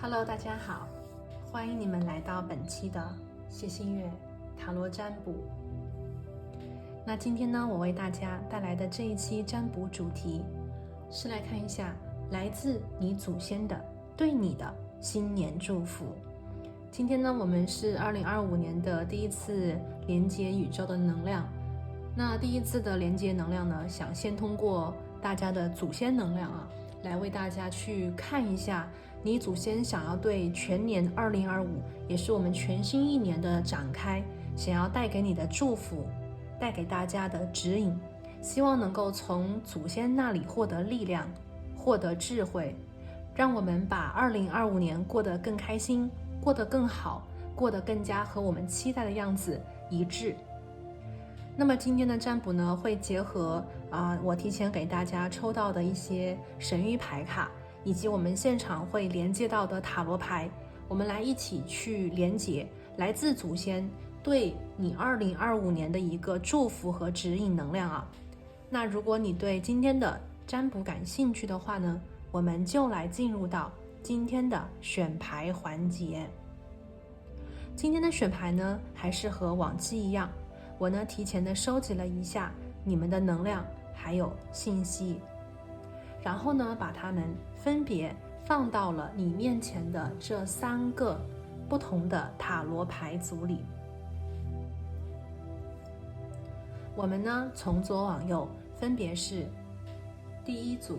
Hello， 大家好，欢迎你们来到本期的谢新月塔罗占卜。那今天呢，我为大家带来的这一期占卜主题是来看一下来自你祖先的对你的新年祝福。今天呢，我们是2025年的第一次连接宇宙的能量。那第一次的连接能量呢，想先通过大家的祖先能量来为大家去看一下你祖先想要对全年2025，也是我们全新一年的展开，想要带给你的祝福，带给大家的指引，希望能够从祖先那里获得力量，获得智慧，让我们把2025年过得更开心，过得更好，过得更加和我们期待的样子一致。那么今天的占卜呢，会结合我提前给大家抽到的一些神谕牌卡，以及我们现场会连接到的塔罗牌，我们来一起去连接来自祖先对你2025年的一个祝福和指引能量那如果你对今天的占卜感兴趣的话呢，我们就来进入到今天的选牌环节。今天的选牌呢，还是和往期一样，我呢提前的收集了一下你们的能量还有信息，然后呢把它们分别放到了你面前的这3个不同的塔罗牌组里。我们呢从左往右分别是第1组、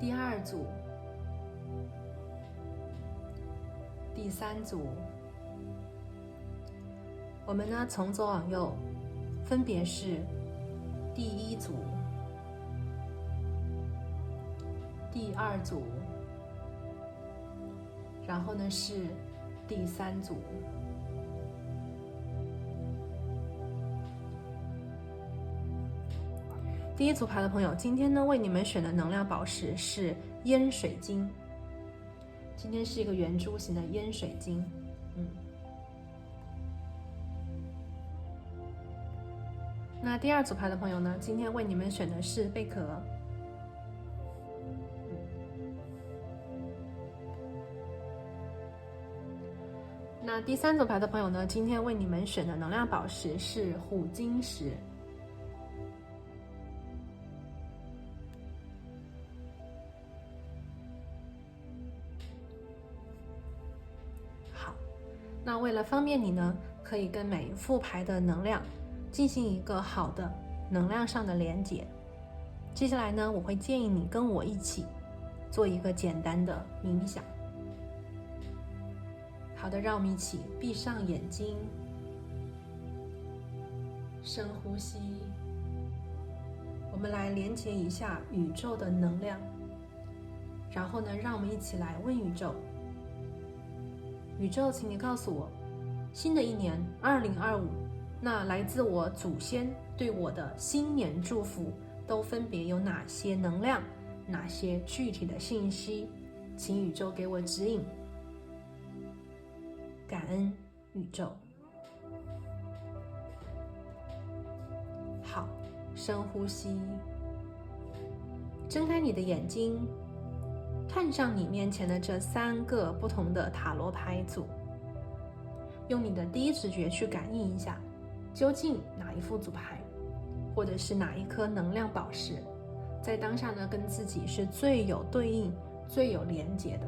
第2组、第3组。我们呢从左往右分别是第1组、第2组，然后呢是第3组。第1组牌的朋友，今天呢为你们选的能量宝石是烟水晶，今天是一个圆珠形的烟水晶。那第2组牌的朋友呢，今天为你们选的是贝壳。那第3组牌的朋友呢，今天为你们选的能量宝石是虎晶石。好，那为了方便你呢，可以跟每一副牌的能量进行一个好的能量上的连接。接下来呢，我会建议你跟我一起做一个简单的冥想。好的，让我们一起闭上眼睛，深呼吸。我们来连接一下宇宙的能量，然后呢，让我们一起来问宇宙：宇宙，请你告诉我，新的一年2025，那来自我祖先对我的新年祝福都分别有哪些能量，哪些具体的信息？请宇宙给我指引。感恩宇宙。好，深呼吸，睁开你的眼睛，看上你面前的这3个不同的塔罗牌组，用你的第一直觉去感应一下，究竟哪一副组牌，或者是哪一颗能量宝石，在当下呢跟自己是最有对应、最有连结的。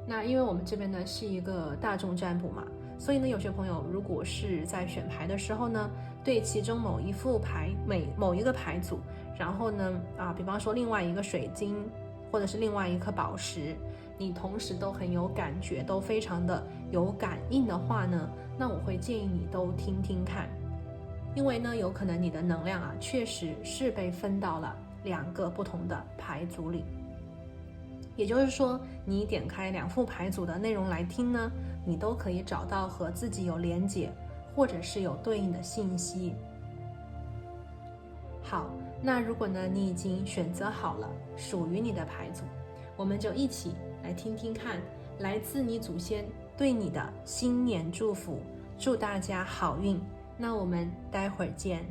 那因为我们这边呢是一个大众占卜嘛，所以呢有些朋友如果是在选牌的时候呢，对其中某一副牌、某一个牌组，然后呢比方说另外一个水晶，或者是另外一颗宝石，你同时都很有感觉，都非常的有感应的话呢，那我会建议你都听听看，因为呢有可能你的能量确实是被分到了2个不同的牌组里。也就是说，你点开2副牌组的内容来听呢，你都可以找到和自己有连结，或者是有对应的信息。好，那如果呢你已经选择好了属于你的牌组，我们就一起来听听看来自你祖先对你的新年祝福，祝大家好运。那我们待会儿见。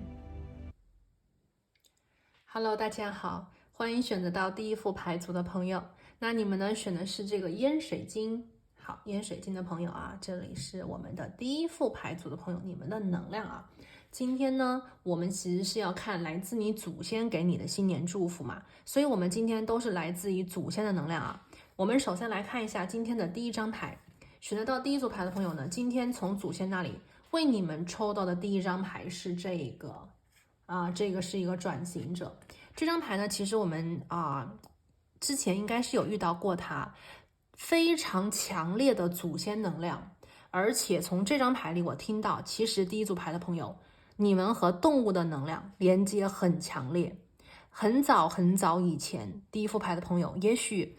Hello， 大家好，欢迎选择到第一副牌组的朋友。那你们呢选的是这个烟水晶。好，烟水晶的朋友啊，这里是我们的第一副牌组的朋友，你们的能量啊。今天呢，我们其实是要看来自你祖先给你的新年祝福嘛，所以我们今天都是来自于祖先的能量啊。我们首先来看一下今天的第一张牌，选择到第一组牌的朋友呢，今天从祖先那里为你们抽到的第一张牌是这个啊，这个是一个转型者。这张牌呢，其实我们之前应该是有遇到过它，非常强烈的祖先能量，而且从这张牌里我听到，其实第一组牌的朋友，你们和动物的能量连接很强烈。很早很早以前，第一副牌的朋友，也许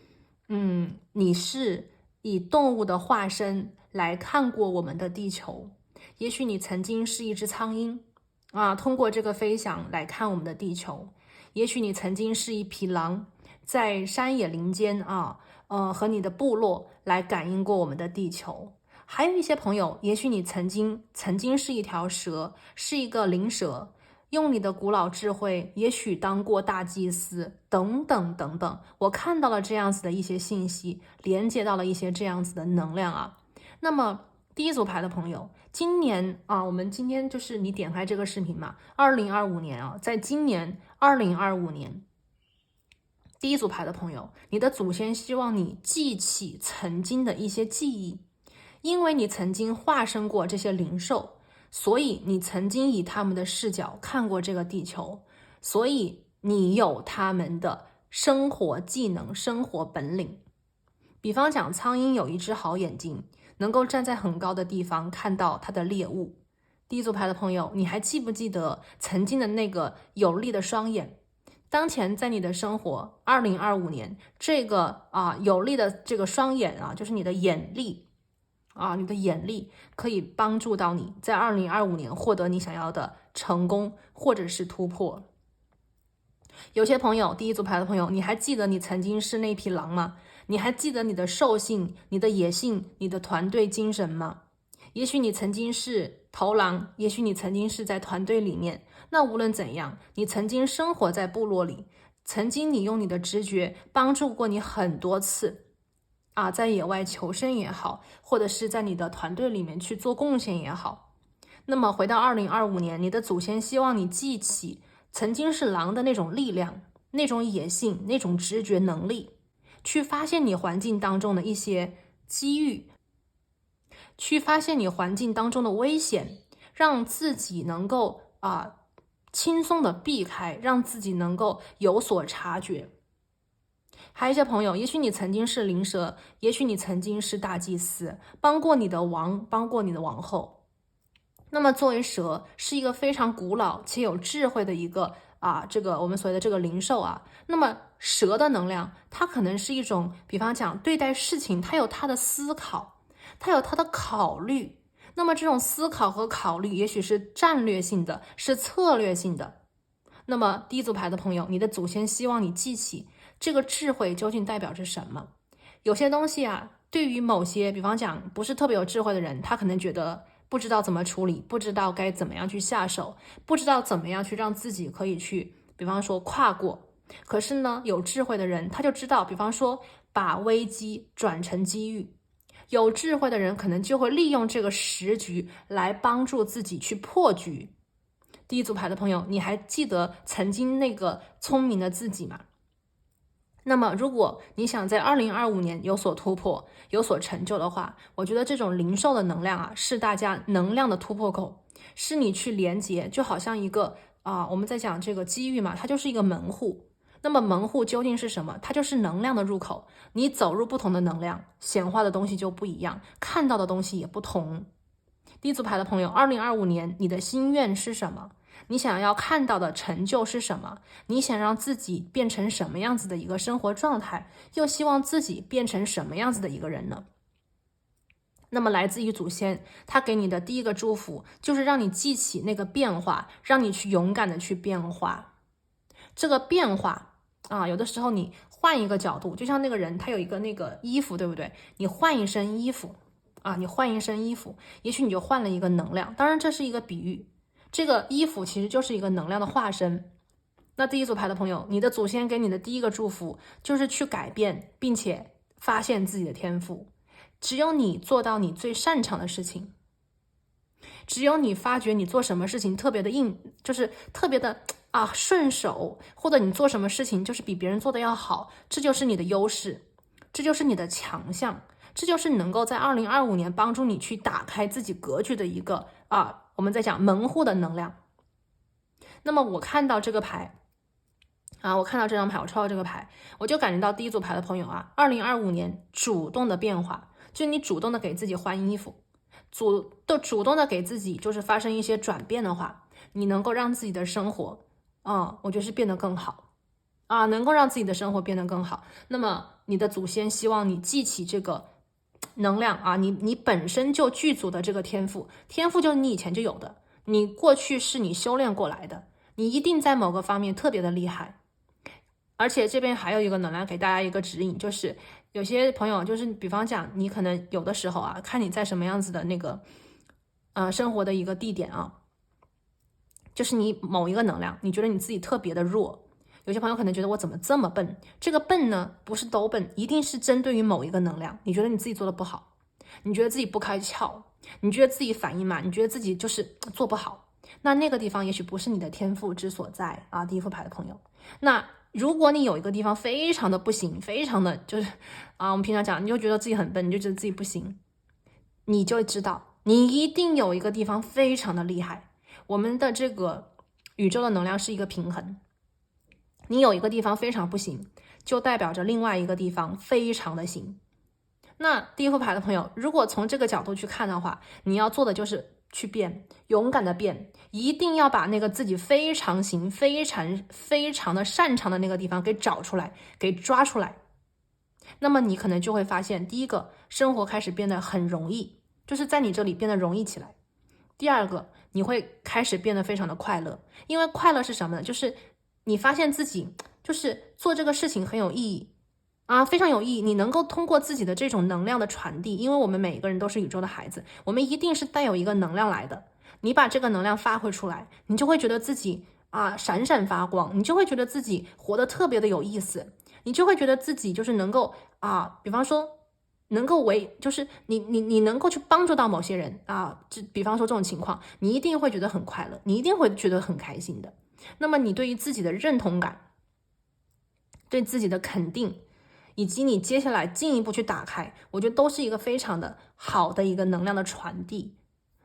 你是以动物的化身来看过我们的地球，也许你曾经是一只苍蝇通过这个飞翔来看我们的地球，也许你曾经是一匹狼，在山野林间和你的部落来感应过我们的地球。还有一些朋友，也许你曾经是一条蛇，是一个灵蛇，用你的古老智慧，也许当过大祭司，等等等等。我看到了这样子的一些信息，连接到了一些这样子的能量啊。那么第一组牌的朋友，今年我们今天就是你点开这个视频嘛，2025年在今年2025年，第一组牌的朋友，你的祖先希望你记起曾经的一些记忆，因为你曾经化身过这些灵兽，所以你曾经以他们的视角看过这个地球，所以你有他们的生活技能、生活本领。比方讲，苍蝇有一只好眼睛，能够站在很高的地方看到它的猎物。第一组牌的朋友，你还记不记得曾经的那个有力的双眼？当前在你的生活2025年，这个有力的这个双眼就是你的眼力你的眼力可以帮助到你在2025年获得你想要的成功或者是突破。有些朋友，第一组牌的朋友，你还记得你曾经是那匹狼吗？你还记得你的兽性、你的野性、你的团队精神吗？也许你曾经是头狼，也许你曾经是在团队里面，那无论怎样，你曾经生活在部落里，曾经你用你的直觉帮助过你很多次在野外求生也好，或者是在你的团队里面去做贡献也好。那么回到2025年，你的祖先希望你记起曾经是狼的那种力量、那种野性、那种直觉能力，去发现你环境当中的一些机遇，去发现你环境当中的危险，让自己能够轻松的避开，让自己能够有所察觉。还有一些朋友，也许你曾经是灵蛇，也许你曾经是大祭司，帮过你的王，帮过你的王后。那么作为蛇，是一个非常古老且有智慧的一个这个我们所谓的这个灵兽那么蛇的能量，它可能是一种，比方讲对待事情，它有它的思考，它有它的考虑。那么这种思考和考虑，也许是战略性的，是策略性的。那么第一组牌的朋友，你的祖先希望你记起这个智慧究竟代表着什么。有些东西对于某些比方讲不是特别有智慧的人，他可能觉得不知道怎么处理，不知道该怎么样去下手，不知道怎么样去让自己可以去比方说跨过。可是呢，有智慧的人他就知道，比方说把危机转成机遇。有智慧的人可能就会利用这个时局来帮助自己去破局。第一组牌的朋友，你还记得曾经那个聪明的自己吗？那么如果你想在2025年有所突破，有所成就的话，我觉得这种灵兽的能量是大家能量的突破口，是你去连接，就好像一个我们在讲这个机遇嘛，它就是一个门户。那么门户究竟是什么？它就是能量的入口，你走入不同的能量，显化的东西就不一样，看到的东西也不同。第一组牌的朋友，2025年你的心愿是什么？你想要看到的成就是什么？你想让自己变成什么样子的一个生活状态？又希望自己变成什么样子的一个人呢？那么来自于祖先，他给你的第一个祝福就是让你记起那个变化，让你去勇敢的去变化。这个变化有的时候你换一个角度，就像那个人他有一个那个衣服，对不对？你换一身衣服你换一身衣服，也许你就换了一个能量。当然这是一个比喻，这个衣服其实就是一个能量的化身。那第一组牌的朋友，你的祖先给你的第一个祝福就是去改变，并且发现自己的天赋。只有你做到你最擅长的事情，只有你发觉你做什么事情特别的就是特别的顺手，或者你做什么事情就是比别人做的要好，这就是你的优势，这就是你的强项，这就是能够在2025年帮助你去打开自己格局的一个我们在讲门户的能量。那么我看到这个牌我看到这张牌，我抽到这个牌，我就感觉到第一组牌的朋友2025年主动的变化，就是你主动的给自己换衣服，主动的给自己就是发生一些转变的话，你能够让自己的生活我觉得是变得更好能够让自己的生活变得更好。那么你的祖先希望你记起这个能量你本身就具足的这个天赋就是你以前就有的，你过去是你修炼过来的，你一定在某个方面特别的厉害。而且这边还有一个能量给大家一个指引，就是有些朋友就是比方讲你可能有的时候看你在什么样子的那个生活的一个地点就是你某一个能量你觉得你自己特别的弱，有些朋友可能觉得我怎么这么笨，这个笨呢不是都笨，一定是针对于某一个能量，你觉得你自己做的不好，你觉得自己不开窍，你觉得自己反应慢，你觉得自己就是做不好，那个地方也许不是你的天赋之所在第一副牌的朋友。那如果你有一个地方非常的不行，非常的就是我们平常讲你就觉得自己很笨，你就觉得自己不行，你就知道你一定有一个地方非常的厉害。我们的这个宇宙的能量是一个平衡，你有一个地方非常不行，就代表着另外一个地方非常的行。那第一副牌的朋友，如果从这个角度去看的话，你要做的就是去变，勇敢的变，一定要把那个自己非常行、非常的擅长的那个地方给找出来，给抓出来。那么你可能就会发现，第一个，生活开始变得很容易，就是在你这里变得容易起来。第二个，你会开始变得非常的快乐，因为快乐是什么呢？就是你发现自己就是做这个事情很有意义非常有意义，你能够通过自己的这种能量的传递，因为我们每一个人都是宇宙的孩子，我们一定是带有一个能量来的，你把这个能量发挥出来，你就会觉得自己闪闪发光，你就会觉得自己活得特别的有意思，你就会觉得自己就是能够比方说能够就是你能够去帮助到某些人比方说这种情况，你一定会觉得很快乐，你一定会觉得很开心的。那么你对于自己的认同感，对自己的肯定，以及你接下来进一步去打开，我觉得都是一个非常的好的一个能量的传递。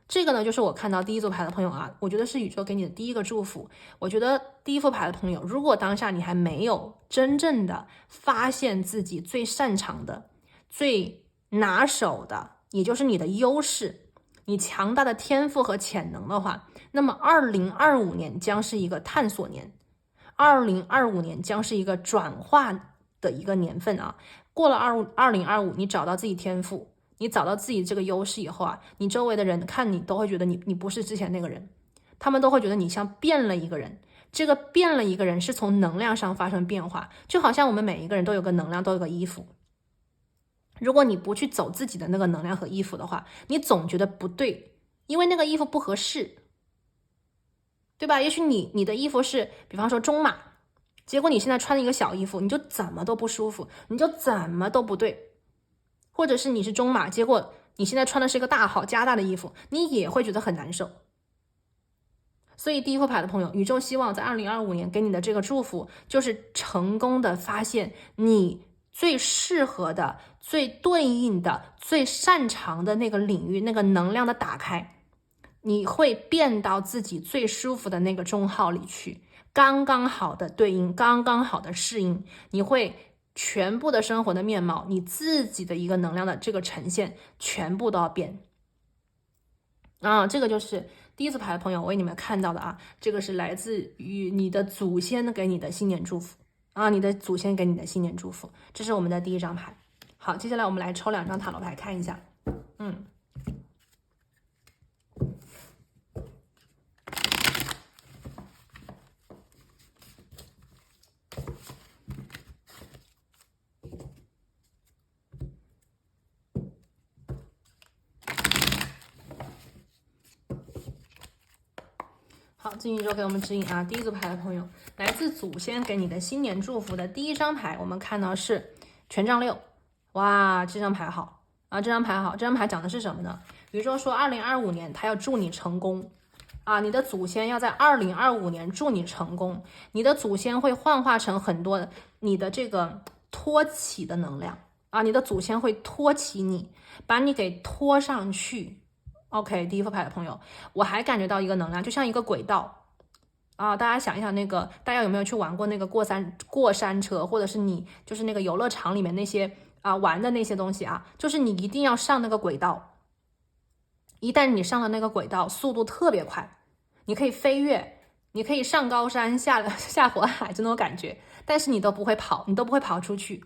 这个呢，就是我看到第一组牌的朋友我觉得是宇宙给你的第一个祝福。我觉得第一副牌的朋友，如果当下你还没有真正的发现自己最擅长的、最拿手的，也就是你的优势，你强大的天赋和潜能的话，那么2025年将是一个探索年，2025年将是一个转化的一个年份过了2025，你找到自己天赋，你找到自己这个优势以后你周围的人看你都会觉得你不是之前那个人，他们都会觉得你像变了一个人。这个变了一个人是从能量上发生变化，就好像我们每一个人都有个能量，都有个衣服。如果你不去走自己的那个能量和衣服的话，你总觉得不对，因为那个衣服不合适，对吧？也许你的衣服是比方说中码，结果你现在穿一个小衣服，你就怎么都不舒服，你就怎么都不对。或者是你是中码，结果你现在穿的是一个大号加大的衣服，你也会觉得很难受。所以第一副牌的朋友，宇宙希望在2025年给你的这个祝福，就是成功的发现你最适合的、最对应的、最擅长的那个领域，那个能量的打开，你会变到自己最舒服的那个中号里去，刚刚好的对应，刚刚好的适应，你会全部的生活的面貌，你自己的一个能量的这个呈现，全部都要变这个就是第一次牌的朋友，我为你们看到的这个是来自于你的祖先给你的新年祝福你的祖先给你的新年祝福，这是我们的第一张牌。好，接下来我们来抽2张塔罗牌看一下。好，金宇宙给我们指引啊，第一组牌的朋友，来自祖先给你的新年祝福的第一张牌，我们看到是权杖六。哇，这张牌好啊，这张牌好，这张牌讲的是什么呢？宇宙说2025年他要祝你成功啊，你的祖先要在2025年祝你成功，你的祖先会幻化成很多你的这个托起的能量啊，你的祖先会托起你，把你给拖上去。OK， 第一副牌的朋友，我还感觉到一个能量，就像一个轨道啊。大家想一想，大家有没有去玩过那个过山车，或者是你就是那个游乐场里面那些玩的那些东西啊？就是你一定要上那个轨道，一旦你上了那个轨道，速度特别快，你可以飞跃，你可以上高山下火海这种感觉，但是你都不会跑，你都不会跑出去。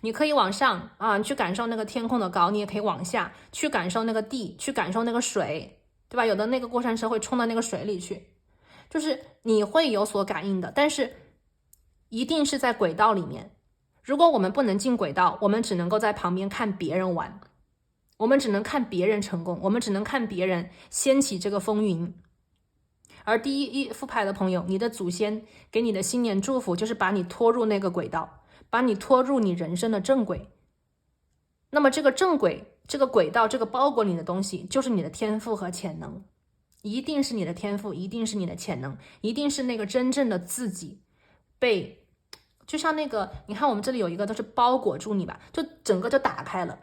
你可以往上啊，去感受那个天空的高，你也可以往下去感受那个地，去感受那个水，对吧？有的那个过山车会冲到那个水里去，就是你会有所感应的，但是一定是在轨道里面。如果我们不能进轨道，我们只能够在旁边看别人玩，我们只能看别人成功，我们只能看别人掀起这个风云。而第一副牌的朋友，你的祖先给你的新年祝福就是把你拖入那个轨道，把你拖入你人生的正轨。那么这个正轨，这个轨道，这个包裹你的东西就是你的天赋和潜能，一定是你的天赋，一定是你的潜能，一定是那个真正的自己被，就像那个你看我们这里有一个都是包裹住你吧，就整个就打开了，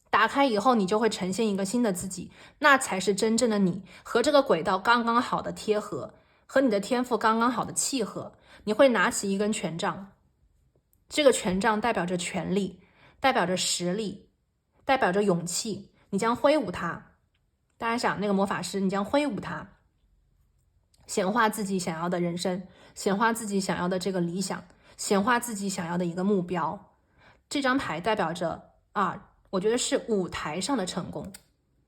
打开以后你就会呈现一个新的自己，那才是真正的你，和这个轨道刚刚好的贴合，和你的天赋刚刚好的契合。你会拿起一根权杖，这个权杖代表着权力，代表着实力，代表着勇气，你将挥舞它。大家想那个魔法师，你将挥舞它，显化自己想要的人生，显化自己想要的这个理想，显化自己想要的一个目标。这张牌代表着我觉得是舞台上的成功。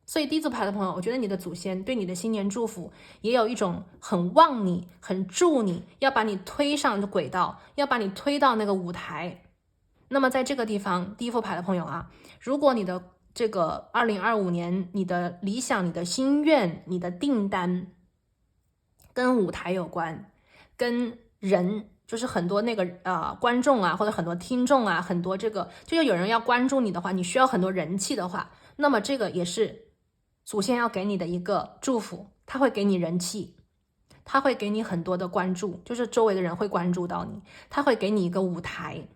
所以第一组牌的朋友，我觉得你的祖先对你的新年祝福也有一种很旺你，很助你，要把你推上轨道，要把你推到那个舞台。那么在这个地方，第一副牌的朋友啊，如果你的这个2025年你的理想，你的心愿，你的订单跟舞台有关，跟人，就是很多那个观众啊，或者很多听众啊，很多这个就是有人要关注你的话，你需要很多人气的话，那么这个也是祖先要给你的一个祝福，他会给你人气，他会给你很多的关注，就是周围的人会关注到你，他会给你一个舞台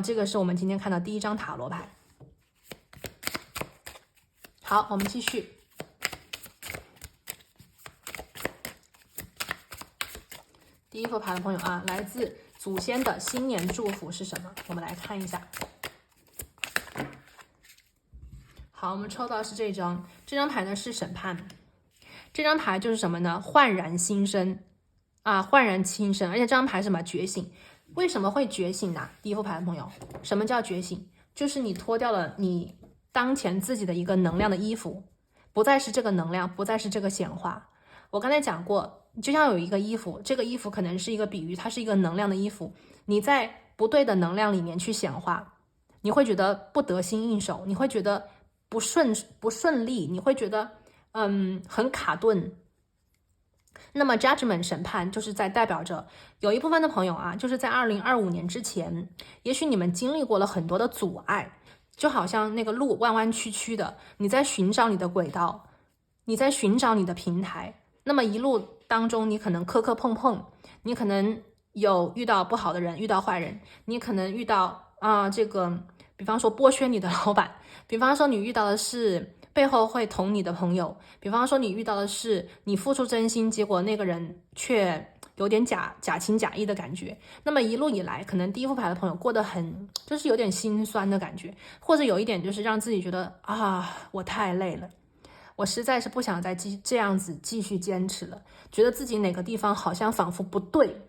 这个是我们今天看到第一张塔罗牌。好，我们继续。第一副牌的朋友来自祖先的新年祝福是什么？我们来看一下。好，我们抽到是这张牌呢是审判。这张牌就是什么呢？焕然新生焕然新生。而且这张牌是什么？觉醒。为什么会觉醒呢？第一副牌的朋友，什么叫觉醒？就是你脱掉了你当前自己的一个能量的衣服，不再是这个能量，不再是这个显化。我刚才讲过，就像有一个衣服，这个衣服可能是一个比喻，它是一个能量的衣服，你在不对的能量里面去显化，你会觉得不得心应手，你会觉得不顺利，你会觉得很卡顿。那么 judgment 审判就是在代表着有一部分的朋友就是在2025年之前，也许你们经历过了很多的阻碍，就好像那个路弯弯曲曲的，你在寻找你的轨道，你在寻找你的平台。那么一路当中，你可能磕磕碰碰，你可能有遇到不好的人，遇到坏人，你可能遇到这个，比方说剥削你的老板，比方说你遇到的是背后会捅你的朋友，比方说你遇到的是你付出真心，结果那个人却有点假情假意的感觉。那么一路以来，可能第一副牌的朋友过得很就是有点心酸的感觉，或者有一点就是让自己觉得我太累了，我实在是不想再这样子继续坚持了，觉得自己哪个地方好像仿佛不对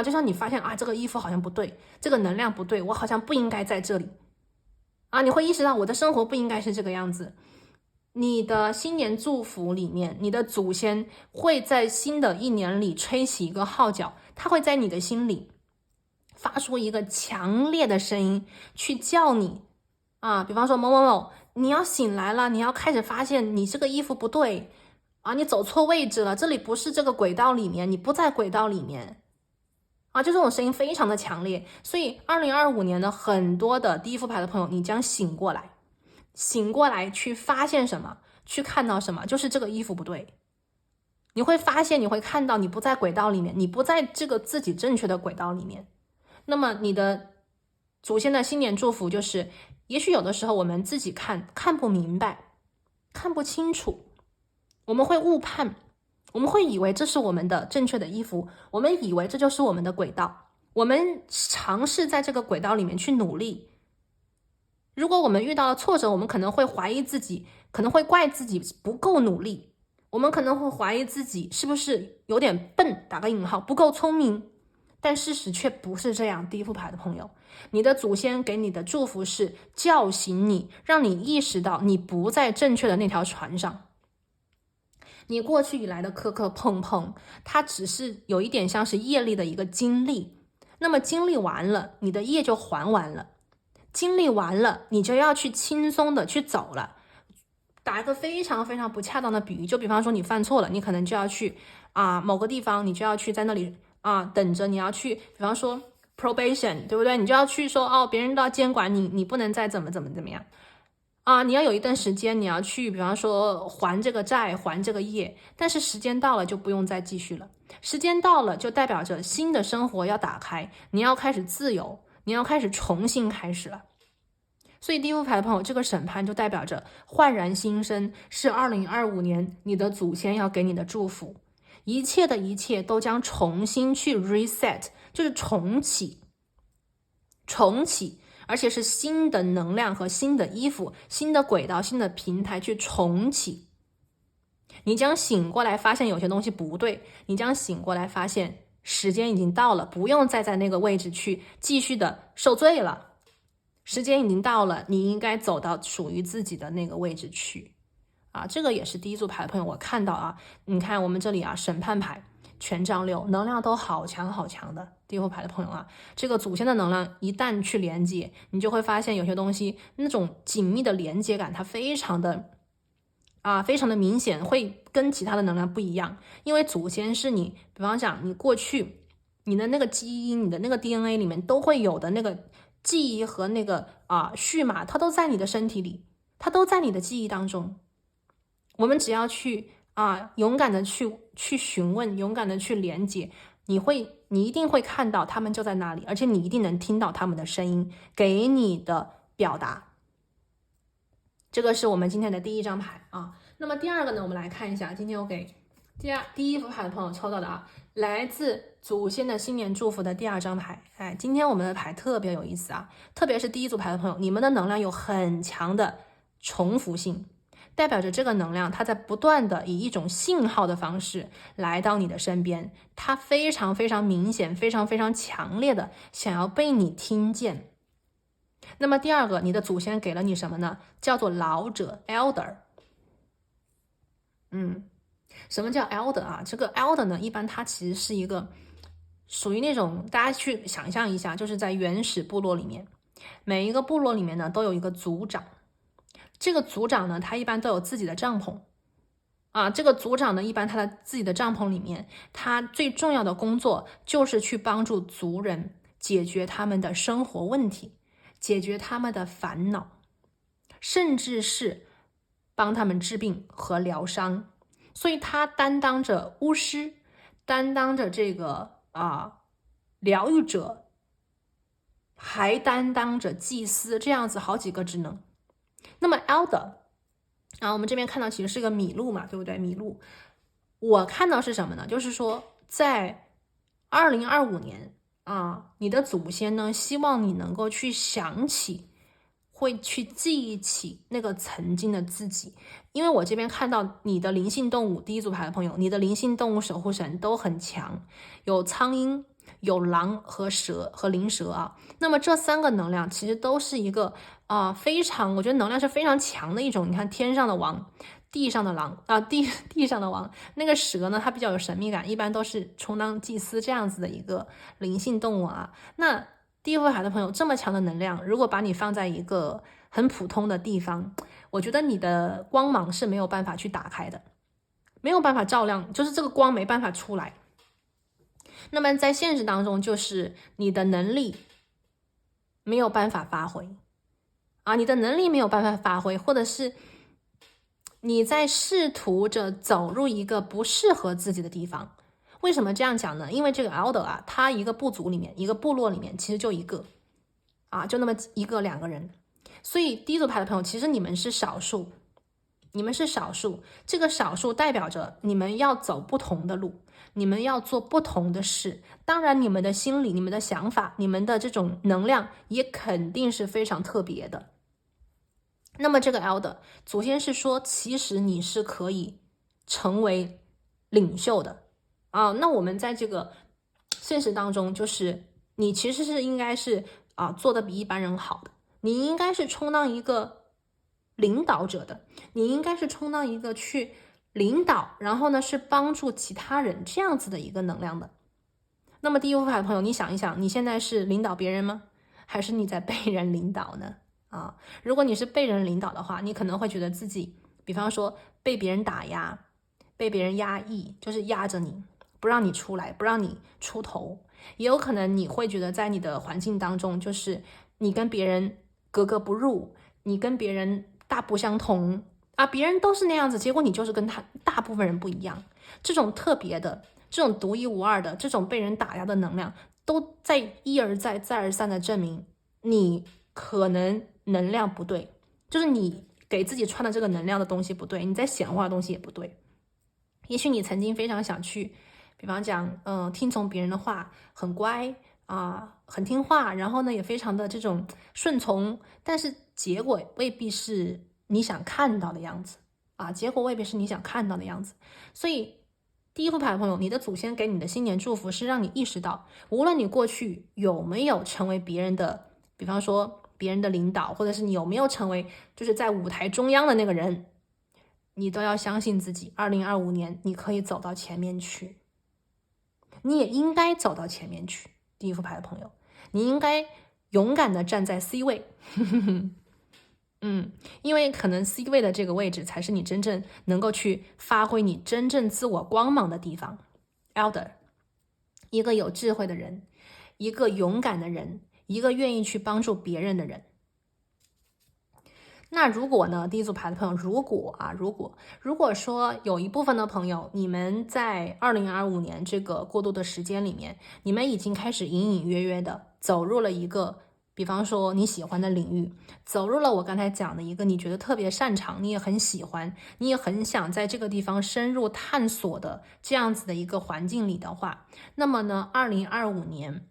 就像你发现这个衣服好像不对，这个能量不对，我好像不应该在这里你会意识到我的生活不应该是这个样子。你的新年祝福里面，你的祖先会在新的一年里吹起一个号角，他会在你的心里发出一个强烈的声音去叫你比方说某某某，你要醒来了，你要开始发现你这个衣服不对啊，你走错位置了，这里不是这个轨道里面，你不在轨道里面啊，就这种声音非常的强烈。所以2025年的很多的第一副牌的朋友，你将醒过来，醒过来去发现什么，去看到什么，就是这个衣服不对。你会发现，你会看到你不在轨道里面，你不在这个自己正确的轨道里面。那么你的祖先的新年祝福就是，也许有的时候我们自己看不明白，看不清楚，我们会误判，我们会以为这是我们的正确的衣服，我们以为这就是我们的轨道，我们尝试在这个轨道里面去努力。如果我们遇到了挫折，我们可能会怀疑自己，可能会怪自己不够努力，我们可能会怀疑自己是不是有点笨，打个引号，不够聪明。但事实却不是这样。第一副牌的朋友，你的祖先给你的祝福是叫醒你，让你意识到你不在正确的那条船上。你过去以来的磕磕碰碰，它只是有一点像是业力的一个经历。那么经历完了，你的业就还完了。经历完了，你就要去轻松的去走了。打一个非常非常不恰当的比喻，就比方说你犯错了，你可能就要去某个地方，你就要去在那里等着，你要去，比方说 probation， 对不对？你就要去说别人都要监管你，你不能再怎么样你要有一段时间，你要去，比方说还这个债，还这个业，但是时间到了就不用再继续了。时间到了就代表着新的生活要打开，你要开始自由，你要开始重新开始了。所以第一副牌的朋友，这个审判就代表着焕然新生，是2025年你的祖先要给你的祝福。一切的一切都将重新去 reset， 就是重启，而且是新的能量和新的衣服、新的轨道、新的平台去重启。你将醒过来发现有些东西不对，你将醒过来发现时间已经到了，不用再在那个位置去继续的受罪了。时间已经到了，你应该走到属于自己的那个位置去这个也是第一组牌的朋友我看到你看我们这里审判牌、权杖六，能量都好强好强的。第一副牌的朋友这个祖先的能量一旦去连接，你就会发现有些东西那种紧密的连接感，它非常的明显，会跟其他的能量不一样。因为祖先是你，比方讲你过去你的那个基因，你的那个 DNA 里面都会有的那个记忆和那个序码，它都在你的身体里，它都在你的记忆当中。我们只要去勇敢的去询问，勇敢的去连接，你一定会看到他们就在那里，而且你一定能听到他们的声音给你的表达。这个是我们今天的第一张牌那么第二个呢，我们来看一下，今天我给第一副牌的朋友抽到的来自祖先的新年祝福的第二张牌。今天我们的牌特别有意思特别是第一组牌的朋友，你们的能量有很强的重复性，代表着这个能量它在不断的以一种信号的方式来到你的身边，它非常非常明显，非常非常强烈的想要被你听见。那么第二个，你的祖先给了你什么呢？叫做老者 elder。什么叫 elder 这个 elder 呢，一般它其实是一个属于那种，大家去想象一下，就是在原始部落里面，每一个部落里面呢都有一个族长，这个族长呢他一般都有自己的帐篷这个族长呢一般他在自己的帐篷里面，他最重要的工作就是去帮助族人解决他们的生活问题，解决他们的烦恼，甚至是帮他们治病和疗伤。所以他担当着巫师，担当着这个疗愈者，还担当着祭司，这样子好几个职能。那么 elder我们这边看到其实是个麋鹿嘛，对不对？麋鹿，我看到是什么呢？就是说在2025年你的祖先呢希望你能够去想起，会去记忆起那个曾经的自己。因为我这边看到你的灵性动物，第一组牌的朋友，你的灵性动物守护神都很强，有苍鹰，有狼和蛇和灵蛇那么这三个能量其实都是一个非常，我觉得能量是非常强的一种。你看天上的王，地上的狼地上的王，那个蛇呢它比较有神秘感，一般都是充当祭司这样子的一个灵性动物那第一副牌的朋友，这么强的能量，如果把你放在一个很普通的地方，我觉得你的光芒是没有办法去打开的。没有办法照亮，就是这个光没办法出来。那么在现实当中，就是你的能力没有办法发挥啊，你的能力没有办法发挥，或者是你在试图着走入一个不适合自己的地方。为什么这样讲呢？因为这个 elder 啊，他一个部族里面，一个部落里面，其实就一个啊，就那么1个2个人。所以第一组牌的朋友，其实你们是少数，你们是少数。这个少数代表着你们要走不同的路，你们要做不同的事。当然，你们的心理、你们的想法、你们的这种能量也肯定是非常特别的。那么这个 elder 祖先是说，其实你是可以成为领袖的啊。那我们在这个现实当中，就是你其实是应该是做的比一般人好的，你应该是充当一个领导者的，你应该是充当一个去领导，然后呢是帮助其他人这样子的一个能量的。那么第一副牌的朋友，你想一想，你现在是领导别人吗？还是你在被人领导呢？如果你是被人领导的话，你可能会觉得自己，比方说被别人打压，被别人压抑，就是压着你，不让你出来，不让你出头。也有可能你会觉得在你的环境当中，就是你跟别人格格不入，你跟别人大不相同啊，别人都是那样子，结果你就是跟他大部分人不一样。这种特别的，这种独一无二的，这种被人打压的能量，都在一而再再而三的证明你可能能量不对，就是你给自己穿的这个能量的东西不对，你在显化的东西也不对。也许你曾经非常想去，比方讲听从别人的话，很乖很听话，然后呢也非常的这种顺从，但是结果未必是你想看到的样子结果未必是你想看到的样子。所以第一副牌的朋友，你的祖先给你的新年祝福是让你意识到，无论你过去有没有成为别人的，比方说别人的领导，或者是你有没有成为就是在舞台中央的那个人，你都要相信自己，2025年你可以走到前面去，你也应该走到前面去。第一副牌的朋友，你应该勇敢的站在 C 位因为可能 C 位的这个位置才是你真正能够去发挥你真正自我光芒的地方。 Elder 一个有智慧的人，一个勇敢的人，一个愿意去帮助别人的人。那如果呢，第一组牌的朋友，如果说有一部分的朋友，你们在2025年这个过渡的时间里面，你们已经开始隐隐约约的走入了一个，比方说你喜欢的领域，走入了我刚才讲的一个你觉得特别擅长，你也很喜欢，你也很想在这个地方深入探索的这样子的一个环境里的话，那么呢，2025年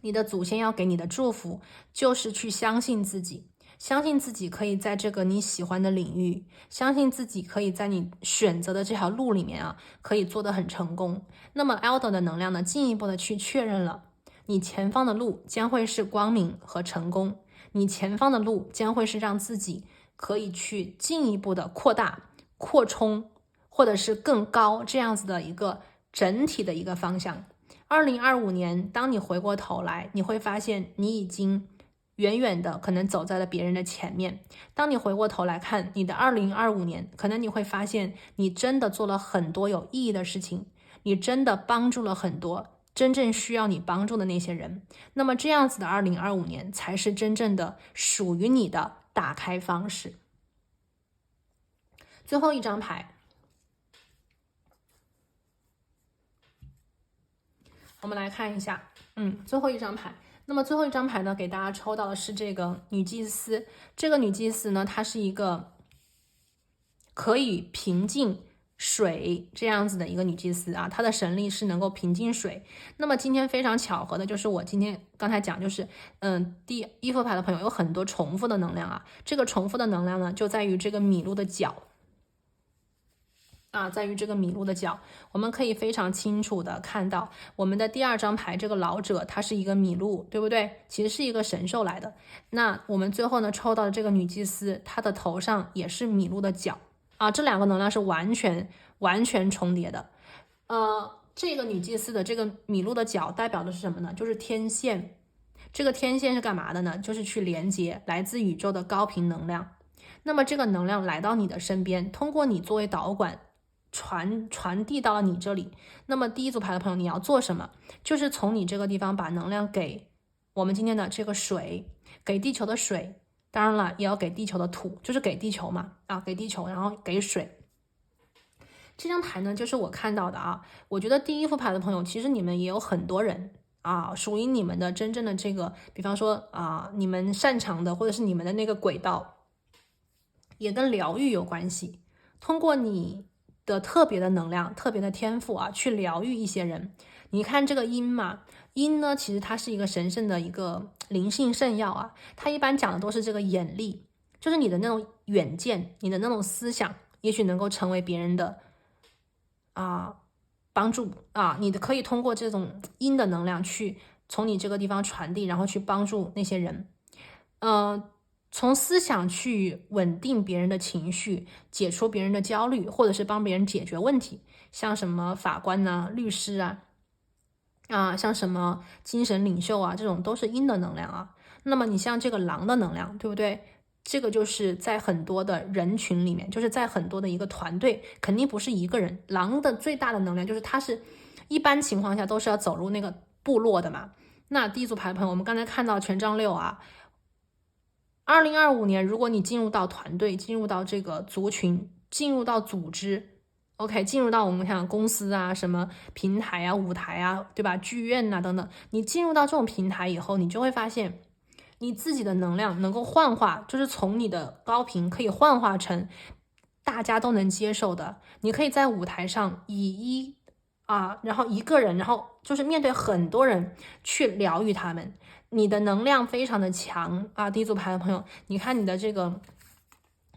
你的祖先要给你的祝福就是去相信自己，相信自己可以在这个你喜欢的领域，相信自己可以在你选择的这条路里面可以做得很成功。那么 Elder 的能量呢，进一步的去确认了你前方的路将会是光明和成功，你前方的路将会是让自己可以去进一步的扩大、扩充，或者是更高这样子的一个整体的一个方向。2025年，当你回过头来，你会发现你已经远远的可能走在了别人的前面。当你回过头来看你的2025年，可能你会发现你真的做了很多有意义的事情，你真的帮助了很多真正需要你帮助的那些人。那么这样子的2025年才是真正的属于你的打开方式。最后一张牌，我们来看一下最后一张牌。那么最后一张牌呢，给大家抽到的是这个女祭司。这个女祭司呢，她是一个可以平静水这样子的一个女祭司她的神力是能够平静水。那么今天非常巧合的就是我今天刚才讲，就是第一副牌的朋友有很多重复的能量这个重复的能量呢，就在于这个麋鹿的角在于这个麋鹿的角，我们可以非常清楚的看到我们的第二张牌，这个老者它是一个麋鹿，对不对？其实是一个神兽来的。那我们最后呢抽到的这个女祭司，她的头上也是麋鹿的角这两个能量是完全重叠的。这个女祭司的这个麋鹿的角代表的是什么呢？就是天线。这个天线是干嘛的呢？就是去连接来自宇宙的高频能量。那么这个能量来到你的身边，通过你作为导管传递到了你这里。那么第一组牌的朋友，你要做什么？就是从你这个地方把能量给我们今天的这个水，给地球的水，当然了，也要给地球的土，就是给地球嘛，给地球，然后给水。这张牌呢，就是我看到的啊。我觉得第一副牌的朋友，其实你们也有很多人属于你们的真正的这个，比方说你们擅长的，或者是你们的那个轨道，也跟疗愈有关系。通过你的特别的能量、特别的天赋去疗愈一些人。你看这个阴嘛，阴呢，其实它是一个神圣的一个灵性圣药它一般讲的都是这个眼力，就是你的那种远见，你的那种思想，也许能够成为别人的帮助你可以通过这种阴的能量去从你这个地方传递，然后去帮助那些人。从思想去稳定别人的情绪，解除别人的焦虑，或者是帮别人解决问题，像什么法官律师像什么精神领袖这种都是阴的能量那么你像这个狼的能量，对不对？这个就是在很多的人群里面，就是在很多的一个团队，肯定不是一个人。狼的最大的能量就是它是一般情况下都是要走入那个部落的嘛。那第一组牌的朋友，我们刚才看到权杖62025年，如果你进入到团队，进入到这个族群，进入到组织 ，OK， 进入到我们看公司什么平台舞台对吧？剧院等等，你进入到这种平台以后，你就会发现你自己的能量能够幻化，就是从你的高频可以幻化成大家都能接受的。你可以在舞台上然后一个人，然后就是面对很多人去疗愈他们。你的能量非常的强第一组牌的朋友，你看你的这个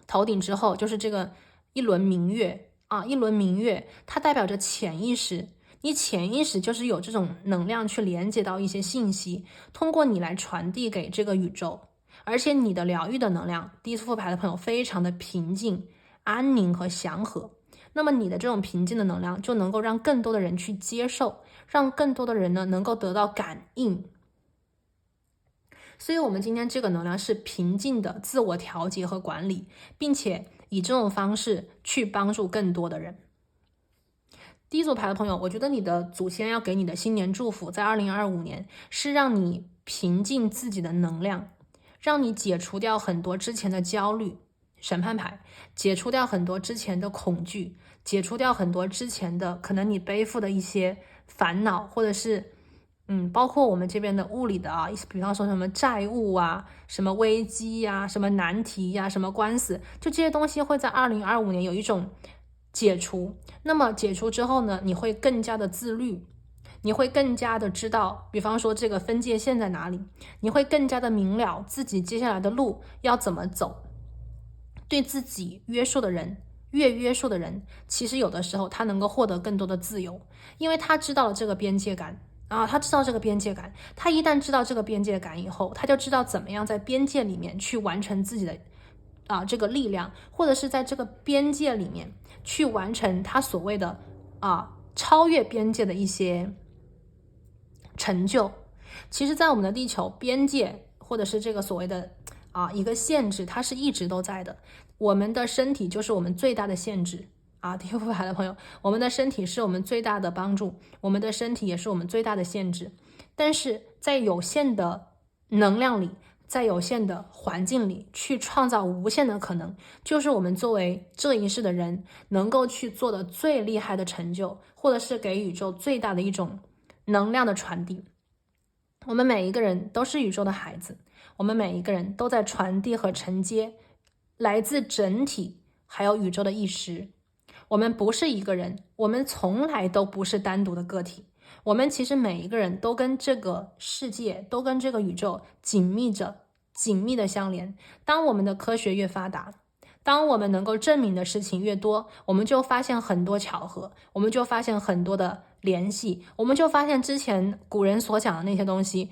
头顶之后，就是这个一轮明月一轮明月，它代表着潜意识。你潜意识就是有这种能量去连接到一些信息，通过你来传递给这个宇宙。而且你的疗愈的能量，第一副牌的朋友非常的平静、安宁和祥和。那么你的这种平静的能量就能够让更多的人去接受，让更多的人呢能够得到感应。所以我们今天这个能量是平静的自我调节和管理，并且以这种方式去帮助更多的人。第一组牌的朋友，我觉得你的祖先要给你的新年祝福，在2025年是让你平静自己的能量，让你解除掉很多之前的焦虑，审判牌，解除掉很多之前的恐惧，解除掉很多之前的可能你背负的一些烦恼，或者是包括我们这边的物理的比方说什么债务什么危机什么难题什么官司，就这些东西会在2025年有一种解除。那么解除之后呢，你会更加的自律，你会更加的知道，比方说这个分界线在哪里，你会更加的明了自己接下来的路要怎么走。对自己约束的人，越约束的人，其实有的时候他能够获得更多的自由，因为他知道了这个边界感他知道这个边界感，他一旦知道这个边界感以后，他就知道怎么样在边界里面去完成自己的这个力量，或者是在这个边界里面去完成他所谓的超越边界的一些成就。其实在我们的地球，边界或者是这个所谓的一个限制，它是一直都在的。我们的身体就是我们最大的限制第一副牌的朋友，我们的身体是我们最大的帮助，我们的身体也是我们最大的限制。但是在有限的能量里，在有限的环境里去创造无限的可能，就是我们作为这一世的人能够去做的最厉害的成就，或者是给宇宙最大的一种能量的传递。我们每一个人都是宇宙的孩子，我们每一个人都在传递和承接来自整体还有宇宙的意识。我们不是一个人，我们从来都不是单独的个体，我们其实每一个人都跟这个世界，都跟这个宇宙紧密的相连。当我们的科学越发达，当我们能够证明的事情越多，我们就发现很多巧合，我们就发现很多的联系，我们就发现之前古人所讲的那些东西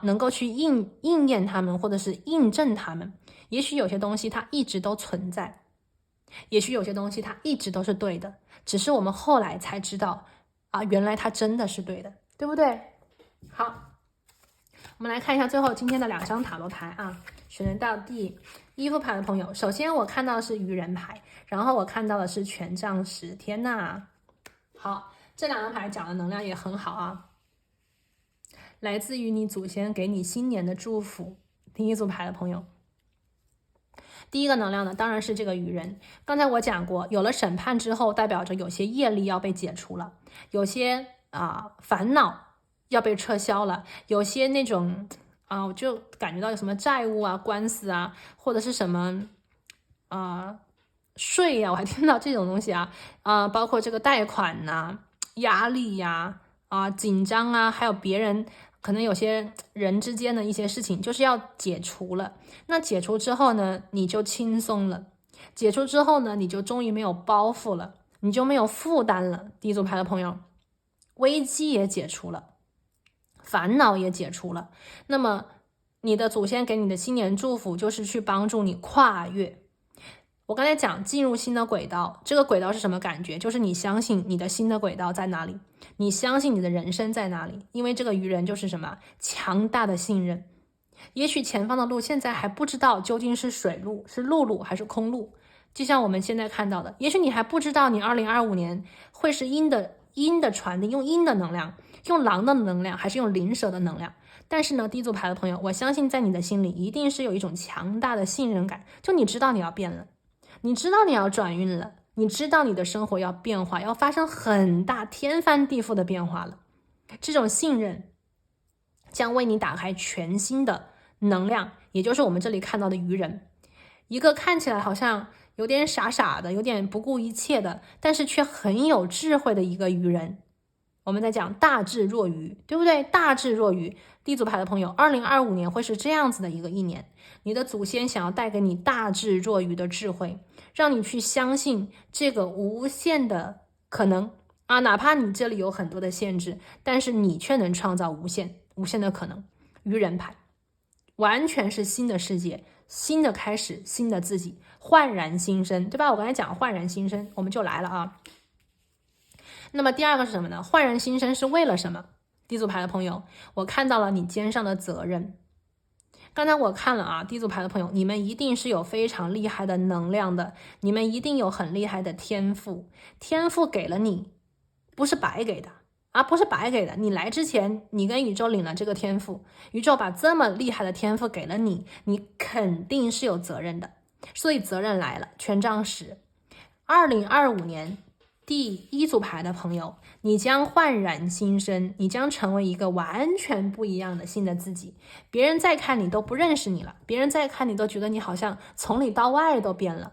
能够去应验它们，或者是印证它们。也许有些东西它一直都存在，也许有些东西它一直都是对的，只是我们后来才知道原来它真的是对的，对不对？好，我们来看一下最后今天的2张塔罗牌选得到第一副牌的朋友，首先我看到的是愚人牌，然后我看到的是权杖10。天哪，好，这两张牌讲的能量也很好啊，来自于你祖先给你新年的祝福。第一组牌的朋友，第一个能量呢，当然是这个愚人。刚才我讲过，有了审判之后，代表着有些业力要被解除了，有些烦恼要被撤销了，有些那种我就感觉到有什么债务啊、官司啊，或者是什么税呀，我还听到这种东西包括这个贷款呐、压力呀、紧张啊，还有别人可能有些人之间的一些事情，就是要解除了。那解除之后呢，你就轻松了；解除之后呢，你就终于没有包袱了，你就没有负担了。第一组牌的朋友，危机也解除了，烦恼也解除了。那么你的祖先给你的新年祝福就是去帮助你跨越。我刚才讲进入新的轨道，这个轨道是什么感觉？就是你相信你的新的轨道在哪里，你相信你的人生在哪里。因为这个愚人就是什么？强大的信任。也许前方的路现在还不知道究竟是水路、是陆路还是空路，就像我们现在看到的，也许你还不知道你2025年会是阴的传递，用阴的能量，用狼的能量，还是用灵蛇的能量。但是呢，第一组牌的朋友，我相信在你的心里一定是有一种强大的信任感，就你知道你要变了，你知道你要转运了，你知道你的生活要变化，要发生很大天翻地覆的变化了。这种信任将为你打开全新的能量，也就是我们这里看到的愚人，一个看起来好像有点傻傻的，有点不顾一切的，但是却很有智慧的一个愚人。我们在讲大智若愚，对不对？大智若愚。第一组牌的朋友，2025年会是这样子的一个一年，你的祖先想要带给你大智若愚的智慧，让你去相信这个无限的可能哪怕你这里有很多的限制，但是你却能创造无限的可能。愚人牌完全是新的世界，新的开始，新的自己，焕然新生，对吧？我刚才讲焕然新生，我们就来了那么第二个是什么呢？焕然新生是为了什么？第一组牌的朋友，我看到了你肩上的责任。刚才我看了第一组牌的朋友，你们一定是有非常厉害的能量的，你们一定有很厉害的天赋，天赋给了你，不是白给的不是白给的。你来之前，你跟宇宙领了这个天赋，宇宙把这么厉害的天赋给了你，你肯定是有责任的。所以责任来了，权杖10。2025年第一组牌的朋友，你将焕然新生，你将成为一个完全不一样的新的自己。别人再看你都不认识你了，别人再看你都觉得你好像从里到外都变了。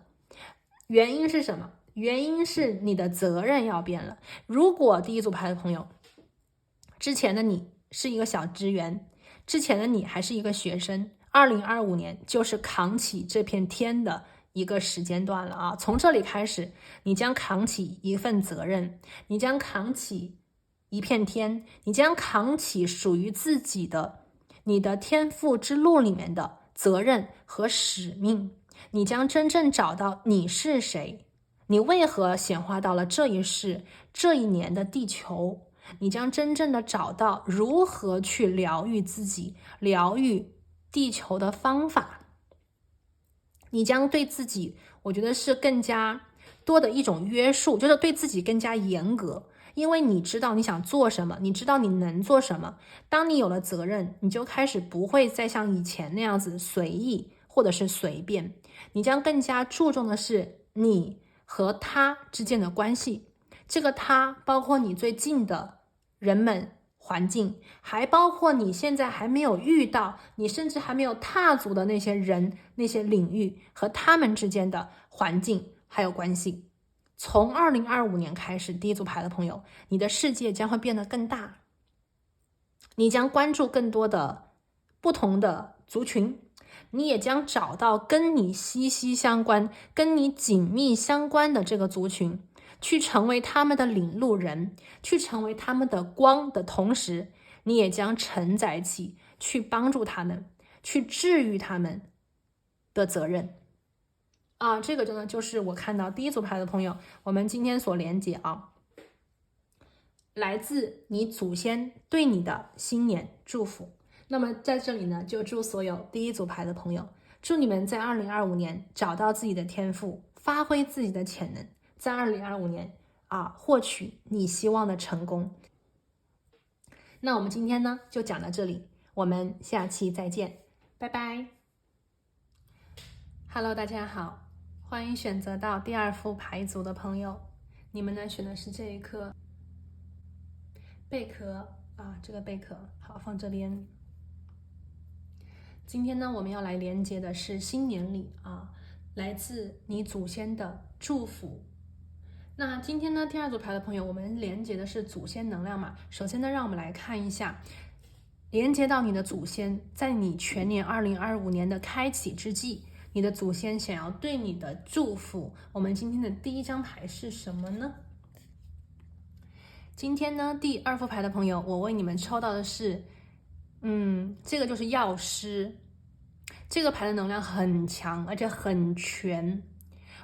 原因是什么？原因是你的责任要变了。如果第一组牌的朋友，之前的你是一个小职员，之前的你还是一个学生，2025年就是扛起这片天的一个时间段了从这里开始，你将扛起一份责任，你将扛起一片天，你将扛起属于自己的你的天赋之路里面的责任和使命。你将真正找到你是谁，你为何显化到了这一世，这一年的地球。你将真正的找到如何去疗愈自己，疗愈地球的方法。你将对自己，我觉得是更加多的一种约束，就是对自己更加严格，因为你知道你想做什么，你知道你能做什么。当你有了责任，你就开始不会再像以前那样子随意或者是随便，你将更加注重的是你和他之间的关系。这个他包括你最近的人们、环境，还包括你现在还没有遇到，你甚至还没有踏足的那些人、那些领域和他们之间的环境还有关系。从2025年开始，第一组牌的朋友，你的世界将会变得更大，你将关注更多的不同的族群，你也将找到跟你息息相关、跟你紧密相关的这个族群，去成为他们的领路人，去成为他们的光的同时，你也将承载起去帮助他们、去治愈他们的责任这个真的就是我看到第一组牌的朋友，我们今天所连接来自你祖先对你的新年祝福。那么在这里呢，就祝所有第一组牌的朋友祝你们在2025年找到自己的天赋，发挥自己的潜能，在2025年获取你希望的成功。那我们今天呢就讲到这里，我们下期再见，拜拜。Hello， 大家好，欢迎选择到第2副牌组的朋友，你们呢选的是这一颗贝壳这个贝壳好放这边。今天呢我们要来连接的是新年里来自你祖先的祝福。那今天呢第2组牌的朋友，我们连接的是祖先能量嘛。首先呢让我们来看一下连接到你的祖先，在你全年2025年的开启之际，你的祖先想要对你的祝福。我们今天的第1张牌是什么呢？今天呢第2副牌的朋友，我为你们抽到的是这个就是药师。这个牌的能量很强，而且很全。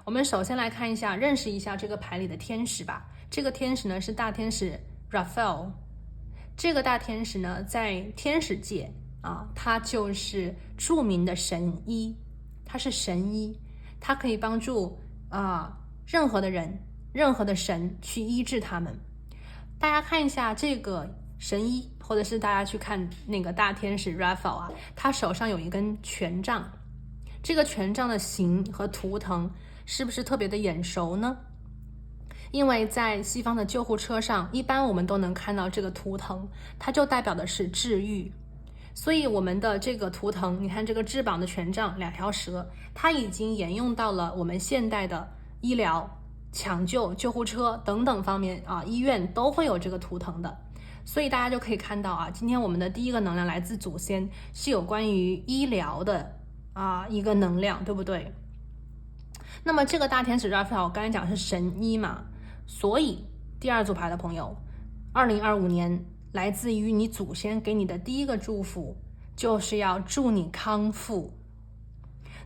我们首先来看一下，认识一下这个牌里的天使吧。这个天使呢是大天使 Raphael。 这个大天使呢在天使界他就是著名的神医，他是神医，他可以帮助任何的人、任何的神去医治他们。大家看一下这个神医，或者是大家去看那个大天使 Raphael 他手上有一根权杖，这个权杖的形和图腾是不是特别的眼熟呢？因为在西方的救护车上，一般我们都能看到这个图腾，它就代表的是治愈。所以我们的这个图腾，你看这个翅膀的权杖，2条蛇，它已经沿用到了我们现代的医疗、抢救、救护车等等方面医院都会有这个图腾的。所以大家就可以看到今天我们的第1个能量来自祖先，是有关于医疗的一个能量，对不对？那么这个大天使 Raphael 我刚才讲是神医嘛，所以第2组牌的朋友，2025年来自于你祖先给你的第1个祝福，就是要祝你康复。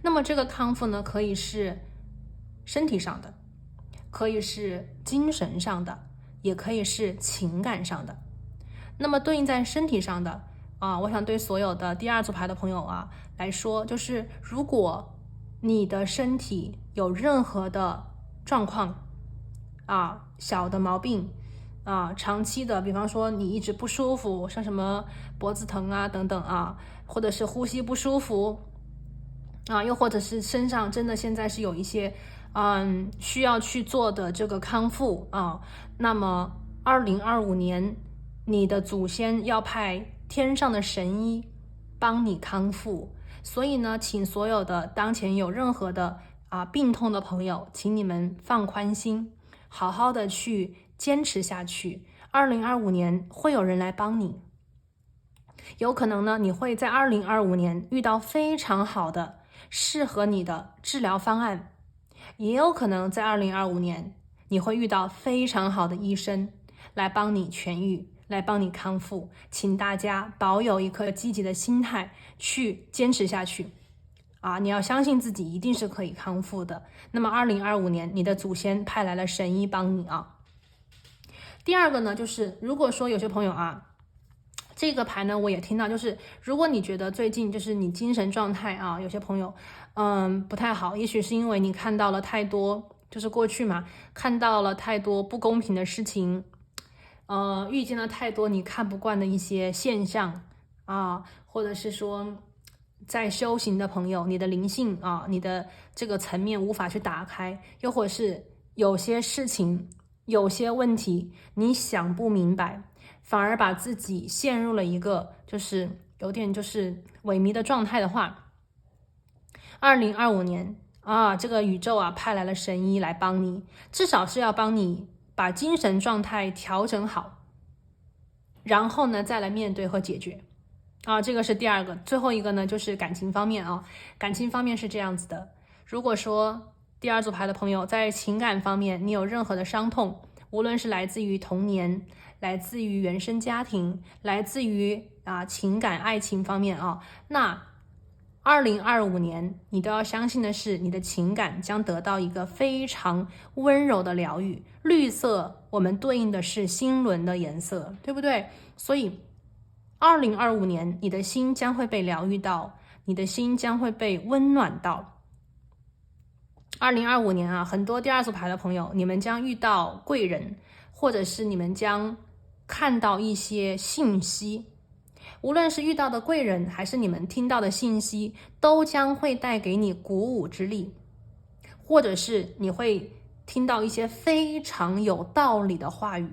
那么这个康复呢，可以是身体上的，可以是精神上的，也可以是情感上的。那么对应在身体上的我想对所有的第2组牌的朋友来说，就是如果你的身体有任何的状况小的毛病长期的，比方说你一直不舒服，像什么脖子疼等等或者是呼吸不舒服又或者是身上真的现在是有一些需要去做的这个康复那么2025年你的祖先要派天上的神医帮你康复。所以呢，请所有的当前有任何的病痛的朋友，请你们放宽心，好好的去坚持下去。2025年会有人来帮你，有可能呢你会在2025年遇到非常好的适合你的治疗方案，也有可能在2025年你会遇到非常好的医生来帮你痊愈，来帮你康复。请大家保有一颗积极的心态去坚持下去你要相信自己一定是可以康复的。那么2025年你的祖先派来了神医帮你第2个呢，就是如果说有些朋友这个牌呢我也听到，就是如果你觉得最近就是你精神状态有些朋友不太好，也许是因为你看到了太多，就是过去嘛，看到了太多不公平的事情遇见了太多你看不惯的一些现象或者是说在修行的朋友，你的灵性你的这个层面无法去打开，又或是有些事情有些问题你想不明白，反而把自己陷入了一个就是有点就是萎靡的状态的话，2025年这个宇宙派来了神医来帮你，至少是要帮你把精神状态调整好，然后呢再来面对和解决这个是第2个。最后一个呢就是感情方面感情方面是这样子的，如果说第2组牌的朋友在情感方面你有任何的伤痛，无论是来自于童年，来自于原生家庭，来自于情感爱情方面那2025年你都要相信的是，你的情感将得到一个非常温柔的疗愈。绿色我们对应的是心轮的颜色，对不对？所以2025年你的心将会被疗愈到，你的心将会被温暖到。2025年啊，很多第二组牌的朋友，你们将遇到贵人，或者是你们将看到一些信息，无论是遇到的贵人，还是你们听到的信息，都将会带给你鼓舞之力，或者是你会听到一些非常有道理的话语，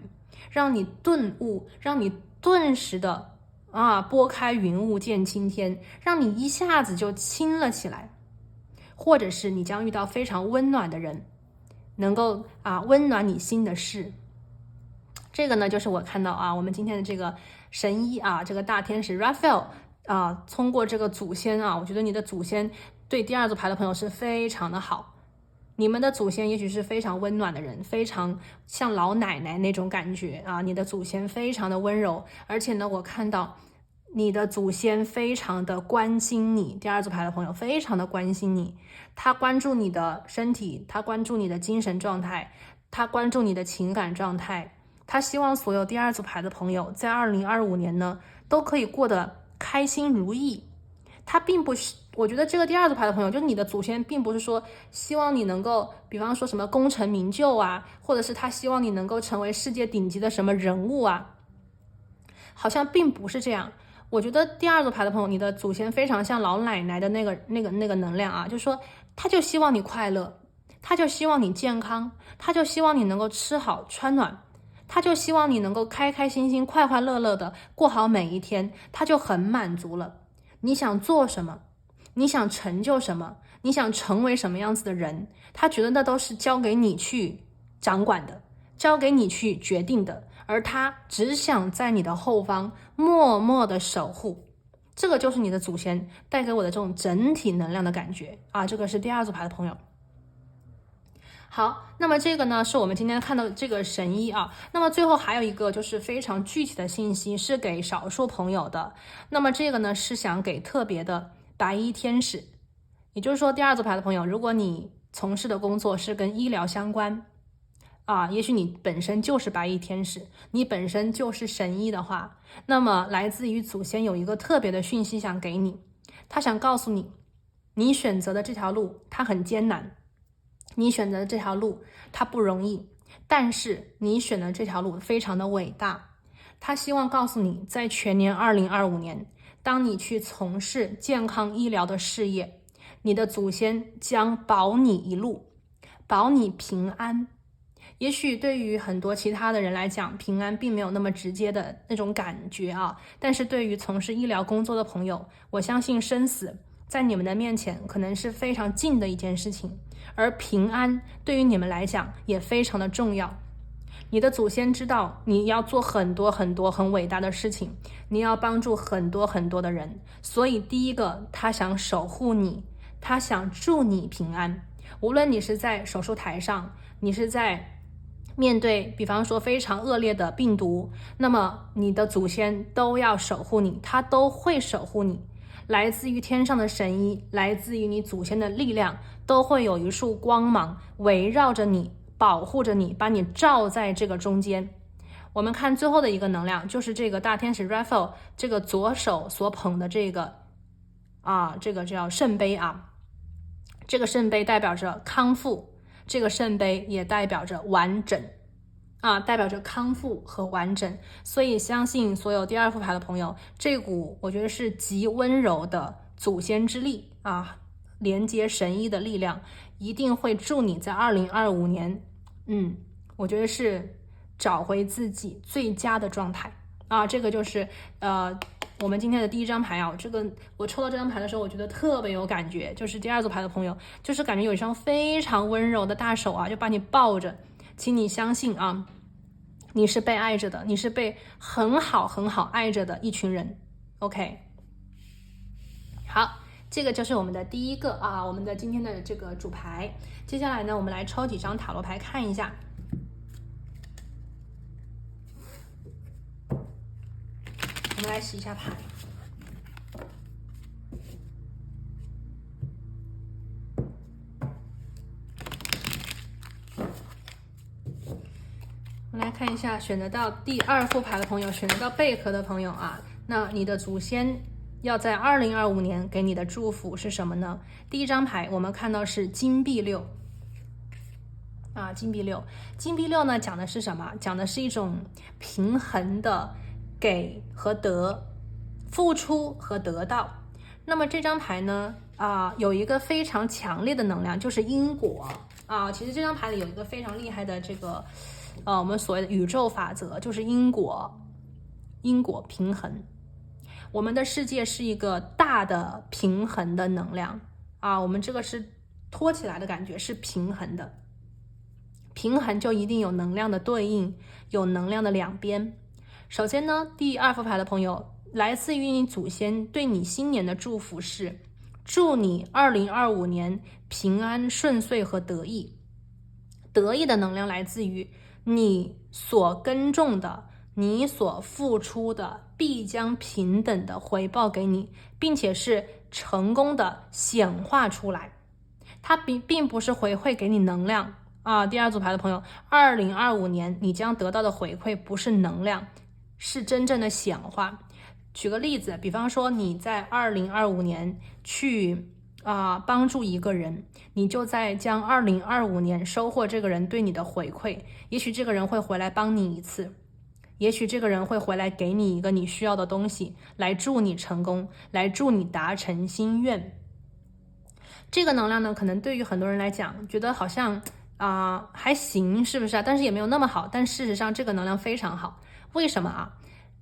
让你顿悟，让你顿时的拨开云雾见青天，让你一下子就轻了起来。或者是你将遇到非常温暖的人，能够温暖你心的事。这个呢，就是我看到我们今天的这个神医这个大天使 Raphael 通过这个祖先我觉得你的祖先对第二组牌的朋友是非常的好。你们的祖先也许是非常温暖的人，非常像老奶奶那种感觉你的祖先非常的温柔，而且呢，我看到你的祖先非常的关心你，第二组牌的朋友非常的关心你，他关注你的身体，他关注你的精神状态，他关注你的情感状态，他希望所有第二组牌的朋友在2025年呢都可以过得开心如意。他并不是，我觉得这个第二组牌的朋友，就是你的祖先并不是说希望你能够比方说什么功成名就或者是他希望你能够成为世界顶级的什么人物好像并不是这样。我觉得第二组牌的朋友，你的祖先非常像老奶奶的那个能量就是说他就希望你快乐，他就希望你健康，他就希望你能够吃好穿暖，他就希望你能够开开心心快快乐乐的过好每一天，他就很满足了。你想做什么，你想成就什么，你想成为什么样子的人，他觉得那都是交给你去掌管的，交给你去决定的，而他只想在你的后方默默的守护。这个就是你的祖先带给我的这种整体能量的感觉这个是第二组牌的朋友。好，那么这个呢是我们今天看到这个神医那么最后还有一个就是非常具体的信息是给少数朋友的，那么这个呢是想给特别的白衣天使，也就是说第二组牌的朋友，如果你从事的工作是跟医疗相关也许你本身就是白衣天使，你本身就是神医的话，那么来自于祖先有一个特别的讯息想给你，他想告诉你，你选择的这条路它很艰难，你选择的这条路它不容易，但是你选的这条路非常的伟大。他希望告诉你，在全年2025年，当你去从事健康医疗的事业，你的祖先将保你一路，保你平安。也许对于很多其他的人来讲，平安并没有那么直接的那种感觉但是对于从事医疗工作的朋友，我相信生死在你们的面前可能是非常近的一件事情，而平安对于你们来讲也非常的重要。你的祖先知道你要做很多很多很伟大的事情，你要帮助很多很多的人，所以第一个他想守护你，他想祝你平安。无论你是在手术台上，你是在面对比方说非常恶劣的病毒，那么你的祖先都要守护你，他都会守护你。来自于天上的神医，来自于你祖先的力量，都会有一束光芒围绕着你，保护着你，把你罩在这个中间。我们看最后的一个能量，就是这个大天使 Raphael 这个左手所捧的这个这个叫圣杯这个圣杯代表着康复，这个圣杯也代表着完整代表着康复和完整。所以相信所有第二副牌的朋友，这股我觉得是极温柔的祖先之力连接神医的力量，一定会助你在2025年我觉得是找回自己最佳的状态这个就是我们今天的第一张牌这个我抽到这张牌的时候，我觉得特别有感觉，就是第二组牌的朋友，就是感觉有一双非常温柔的大手就把你抱着，请你相信你是被爱着的，你是被很好很好爱着的一群人。 OK， 好，这个就是我们的第一个我们的今天的这个主牌。接下来呢，我们来抽几张塔罗牌看一下。我们来洗一下牌。我们来看一下选择到第二副牌的朋友，选择到贝壳的朋友那你的祖先要在2025年给你的祝福是什么呢？第一张牌我们看到是金币六啊，金币六，金币六呢讲的是什么？讲的是一种平衡的给和得，付出和得到。那么这张牌呢有一个非常强烈的能量，就是因果啊。其实这张牌里有一个非常厉害的这个我们所谓的宇宙法则，就是因果平衡。我们的世界是一个大的平衡的能量啊，我们这个是托起来的感觉，是平衡的。平衡就一定有能量的对应，有能量的两边。首先呢，第二副牌的朋友，来自于你祖先对你新年的祝福是：祝你2025年平安顺遂和得意。得意的能量来自于你所耕种的，你所付出的必将平等的回报给你，并且是成功的显化出来。它并不是回馈给你能量啊。第二组牌的朋友，2025年你将得到的回馈不是能量，是真正的显化。举个例子，比方说你在2025年去帮助一个人，你就在将2025年收获这个人对你的回馈。也许这个人会回来帮你一次，也许这个人会回来给你一个你需要的东西，来祝你成功，来祝你达成心愿。这个能量呢，可能对于很多人来讲，觉得好像还行，是不是啊？但是也没有那么好。但事实上，这个能量非常好。为什么啊？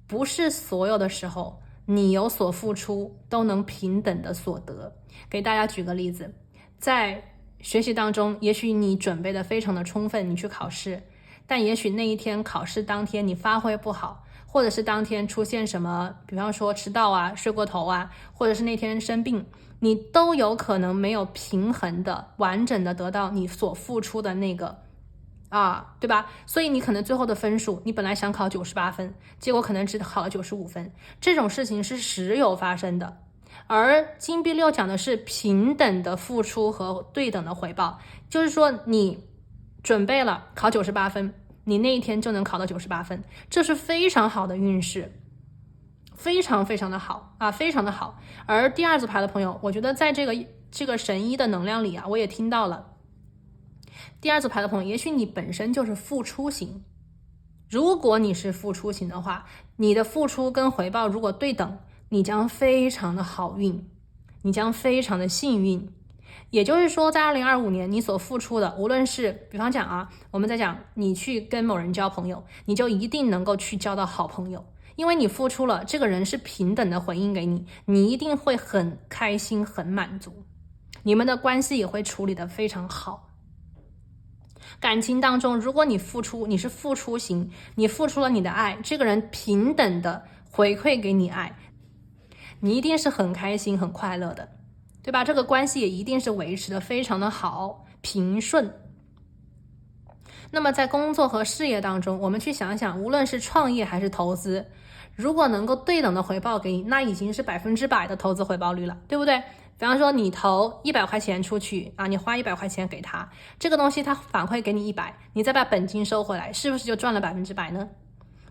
不是所有的时候你有所付出都能平等的所得。给大家举个例子，在学习当中，也许你准备的非常的充分，你去考试，但也许那一天考试当天你发挥不好，或者是当天出现什么，比方说迟到啊、睡过头啊，或者是那天生病，你都有可能没有平衡的、完整的得到你所付出的那个对吧？所以你可能最后的分数，你本来想考98分，结果可能只考了95分，这种事情是时有发生的。而金币六讲的是平等的付出和对等的回报，就是说你准备了考98分，你那一天就能考到98分，这是非常好的运势，非常非常的好非常的好。而第二组牌的朋友，我觉得在这个神医的能量里我也听到了。第二组牌的朋友，也许你本身就是付出型，如果你是付出型的话，你的付出跟回报如果对等，你将非常的好运，你将非常的幸运。也就是说，在2025年你所付出的，无论是比方讲我们在讲你去跟某人交朋友，你就一定能够去交到好朋友，因为你付出了，这个人是平等的回应给你，你一定会很开心很满足，你们的关系也会处理得非常好。感情当中，如果你是付出型，你付出了你的爱，这个人平等的回馈给你爱，你一定是很开心很快乐的，对吧？这个关系也一定是维持的非常的好平顺。那么在工作和事业当中，我们去想想，无论是创业还是投资，如果能够对等的回报给你，那已经是100%的投资回报率了，对不对？比方说你投100块钱出去你花100块钱给他，这个东西他反馈给你100，你再把本金收回来，是不是就赚了100%呢？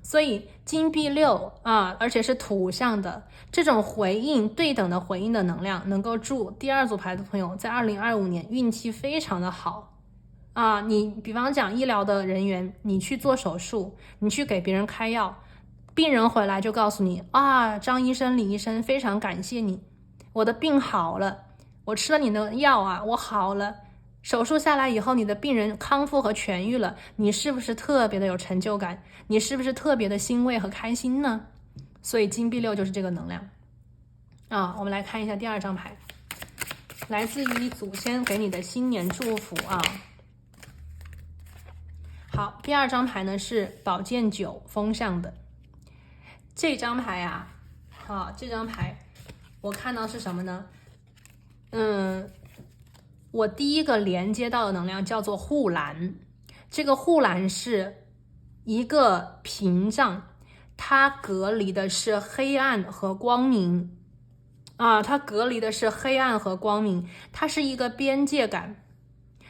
所以金币六而且是土象的这种回应，对等的回应的能量，能够祝第二组牌的朋友在2025年运气非常的好你比方讲医疗的人员，你去做手术，你去给别人开药，病人回来就告诉你张医生李医生非常感谢你，我的病好了，我吃了你的药我好了，手术下来以后你的病人康复和痊愈了，你是不是特别的有成就感？你是不是特别的欣慰和开心呢？所以金币六就是这个能量我们来看一下第二张牌，来自于祖先给你的新年祝福好，第二张牌呢是宝剑9风向的。这张牌这张牌我看到是什么呢？我第一个连接到的能量叫做护栏。这个护栏是一个屏障，它隔离的是黑暗和光明它隔离的是黑暗和光明，它是一个边界感，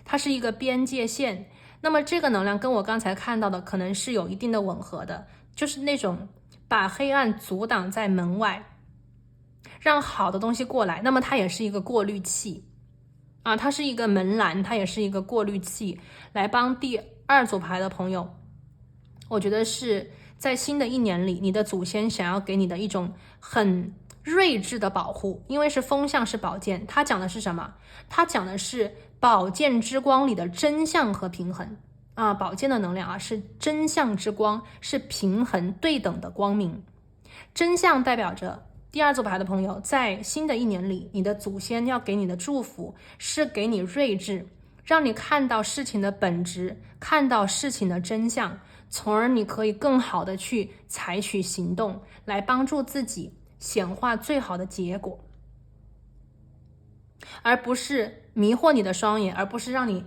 它是一个边界线。那么这个能量跟我刚才看到的可能是有一定的吻合的，就是那种把黑暗阻挡在门外，让好的东西过来。那么它也是一个过滤器啊，它是一个门栏，它也是一个过滤器，来帮第二组牌的朋友，我觉得是在新的一年里，你的祖先想要给你的一种很睿智的保护。因为是风象，是宝剑，它讲的是什么？它讲的是宝剑之光里的真相和平衡啊，宝剑的能量啊，是真相之光，是平衡对等的光明。真相代表着第二组牌的朋友，在新的一年里，你的祖先要给你的祝福是给你睿智，让你看到事情的本质，看到事情的真相，从而你可以更好的去采取行动，来帮助自己显化最好的结果，而不是迷惑你的双眼，而不是让你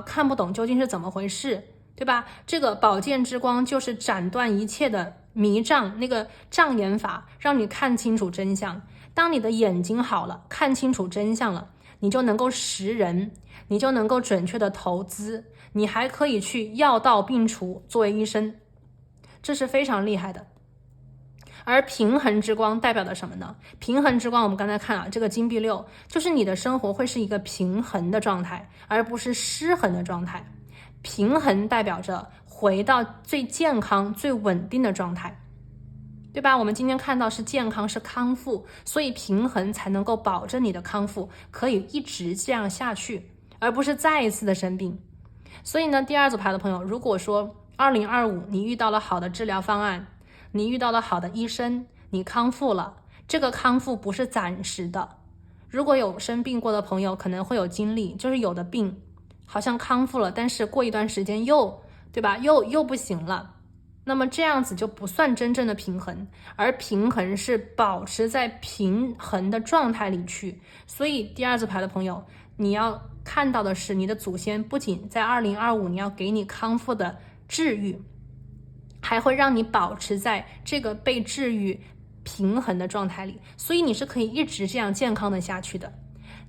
看不懂究竟是怎么回事，对吧？这个宝剑之光就是斩断一切的迷障，那个障眼法，让你看清楚真相。当你的眼睛好了，看清楚真相了，你就能够识人，你就能够准确的投资，你还可以去药到病除，作为医生，这是非常厉害的。而平衡之光代表的什么呢？平衡之光，我们刚才看啊，这个金币6就是你的生活会是一个平衡的状态，而不是失衡的状态。平衡代表着回到最健康、最稳定的状态，对吧？我们今天看到是健康，是康复，所以平衡才能够保证你的康复可以一直这样下去，而不是再一次的生病。所以呢，第二组牌的朋友，如果说2025你遇到了好的治疗方案，你遇到了好的医生，你康复了，这个康复不是暂时的。如果有生病过的朋友可能会有经历，就是有的病好像康复了，但是过一段时间对吧，又不行了，那么这样子就不算真正的平衡，而平衡是保持在平衡的状态里去。所以第二组牌的朋友，你要看到的是你的祖先不仅在2025年要给你康复的治愈，还会让你保持在这个被治愈平衡的状态里，所以你是可以一直这样健康的下去的。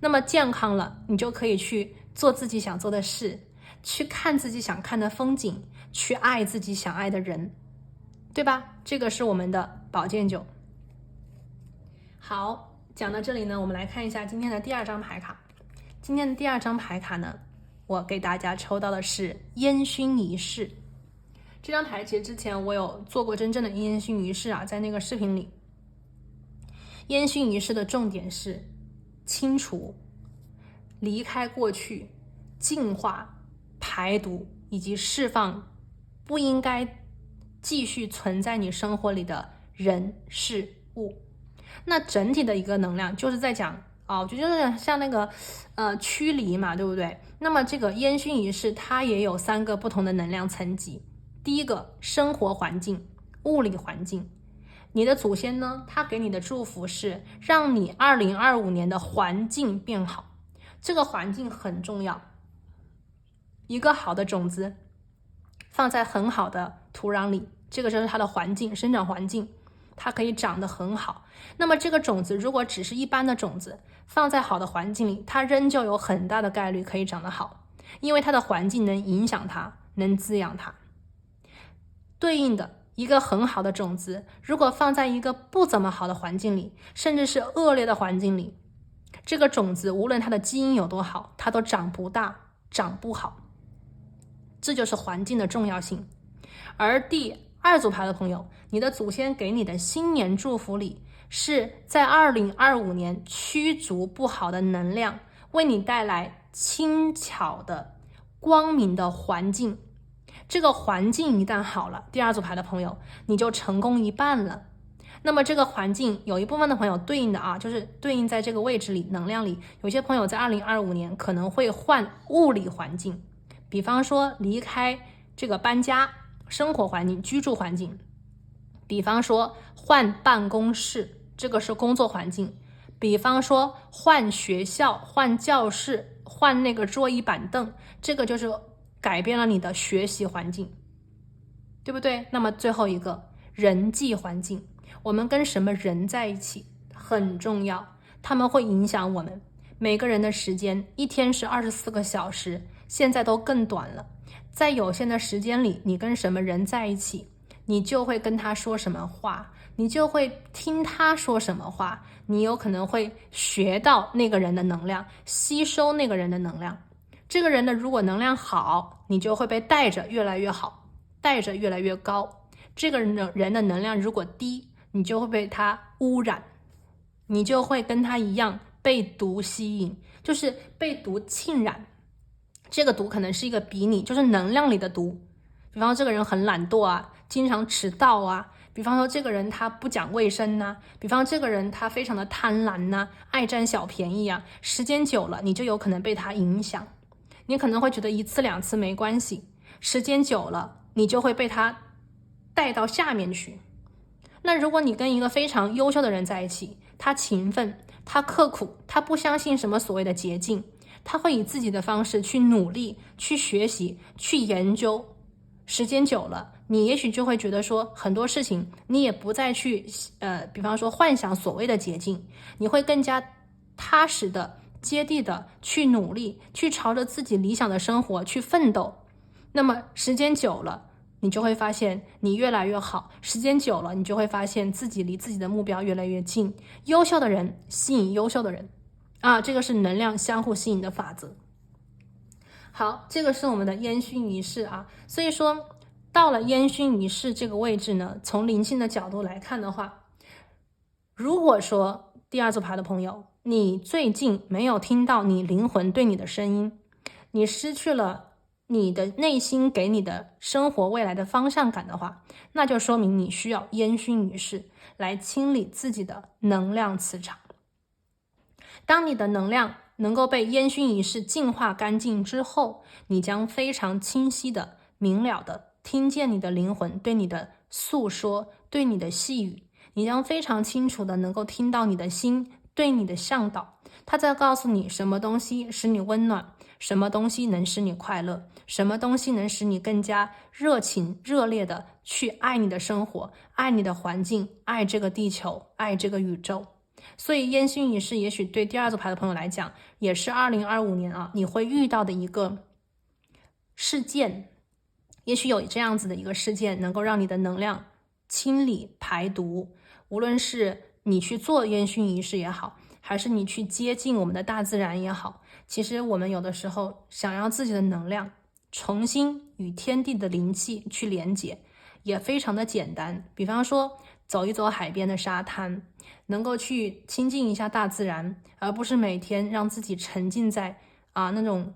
那么健康了，你就可以去做自己想做的事，去看自己想看的风景，去爱自己想爱的人，对吧？这个是我们的宝剑9。好，讲到这里呢，我们来看一下今天的第二张牌卡。今天的第二张牌卡呢，我给大家抽到的是烟熏仪式。这张牌其实之前我有做过真正的烟熏仪式啊，在那个视频里。烟熏仪式的重点是清除、离开过去、净化、排毒以及释放不应该继续存在你生活里的人事物。那整体的一个能量就是在讲我觉得就是像那个驱离嘛，对不对？那么这个烟熏仪式它也有3个不同的能量层级。第一个，生活环境、物理环境。你的祖先呢，他给你的祝福是让你2025年的环境变好，这个环境很重要。一个好的种子放在很好的土壤里，这个就是它的环境，生长环境，它可以长得很好。那么这个种子如果只是一般的种子，放在好的环境里，它仍旧有很大的概率可以长得好，因为它的环境能影响它，能滋养它。对应的一个很好的种子，如果放在一个不怎么好的环境里，甚至是恶劣的环境里，这个种子无论它的基因有多好，它都长不大，长不好。这就是环境的重要性。而第二组牌的朋友，你的祖先给你的新年祝福里，是在2025年驱逐不好的能量，为你带来轻巧的光明的环境。这个环境一旦好了，第二组牌的朋友，你就成功一半了。那么这个环境有一部分的朋友对应的就是对应在这个位置里，能量里，有些朋友在2025年可能会换物理环境，比方说离开这个搬家生活环境、居住环境，比方说换办公室，这个是工作环境，比方说换学校、换教室、换那个桌椅板凳，这个就是改变了你的学习环境，对不对？那么最后一个人际环境，我们跟什么人在一起很重要，他们会影响我们。每个人的时间，一天是24个小时，现在都更短了。在有限的时间里，你跟什么人在一起，你就会跟他说什么话，你就会听他说什么话，你有可能会学到那个人的能量，吸收那个人的能量。这个人的如果能量好，你就会被带着越来越好，带着越来越高。这个人的能量如果低，你就会被他污染，你就会跟他一样被毒吸引，就是被毒浸染。这个毒可能是一个比拟，就是能量里的毒。比方说这个人很懒惰啊，经常迟到啊，比方说这个人他不讲卫生啊，比方这个人他非常的贪婪啊，爱占小便宜啊，时间久了你就有可能被他影响。你可能会觉得一次两次没关系，时间久了你就会被他带到下面去。那如果你跟一个非常优秀的人在一起，他勤奋，他刻苦，他不相信什么所谓的捷径，他会以自己的方式去努力，去学习，去研究。时间久了，你也许就会觉得说很多事情你也不再去比方说幻想所谓的捷径，你会更加踏实的接地的去努力，去朝着自己理想的生活去奋斗。那么时间久了，你就会发现你越来越好，时间久了你就会发现自己离自己的目标越来越近。优秀的人吸引优秀的人啊，这个是能量相互吸引的法则。好，这个是我们的烟熏仪式啊。所以说到了烟熏仪式这个位置呢，从灵性的角度来看的话，如果说第二组牌的朋友，你最近没有听到你灵魂对你的声音，你失去了你的内心给你的生活未来的方向感的话，那就说明你需要烟熏仪式来清理自己的能量磁场。当你的能量能够被烟熏仪式净化干净之后，你将非常清晰的、明了的听见你的灵魂对你的诉说，对你的细语。你将非常清楚的能够听到你的心对你的向导，他在告诉你什么东西使你温暖，什么东西能使你快乐，什么东西能使你更加热情热烈的去爱你的生活，爱你的环境，爱这个地球，爱这个宇宙。所以烟熏仪式也许对第二组牌的朋友来讲，也是2025年啊你会遇到的一个事件。也许有这样子的一个事件能够让你的能量清理排毒，无论是你去做烟熏仪式也好，还是你去接近我们的大自然也好，其实我们有的时候想要自己的能量重新与天地的灵气去连接，也非常的简单。比方说走一走海边的沙滩，能够去亲近一下大自然，而不是每天让自己沉浸在那种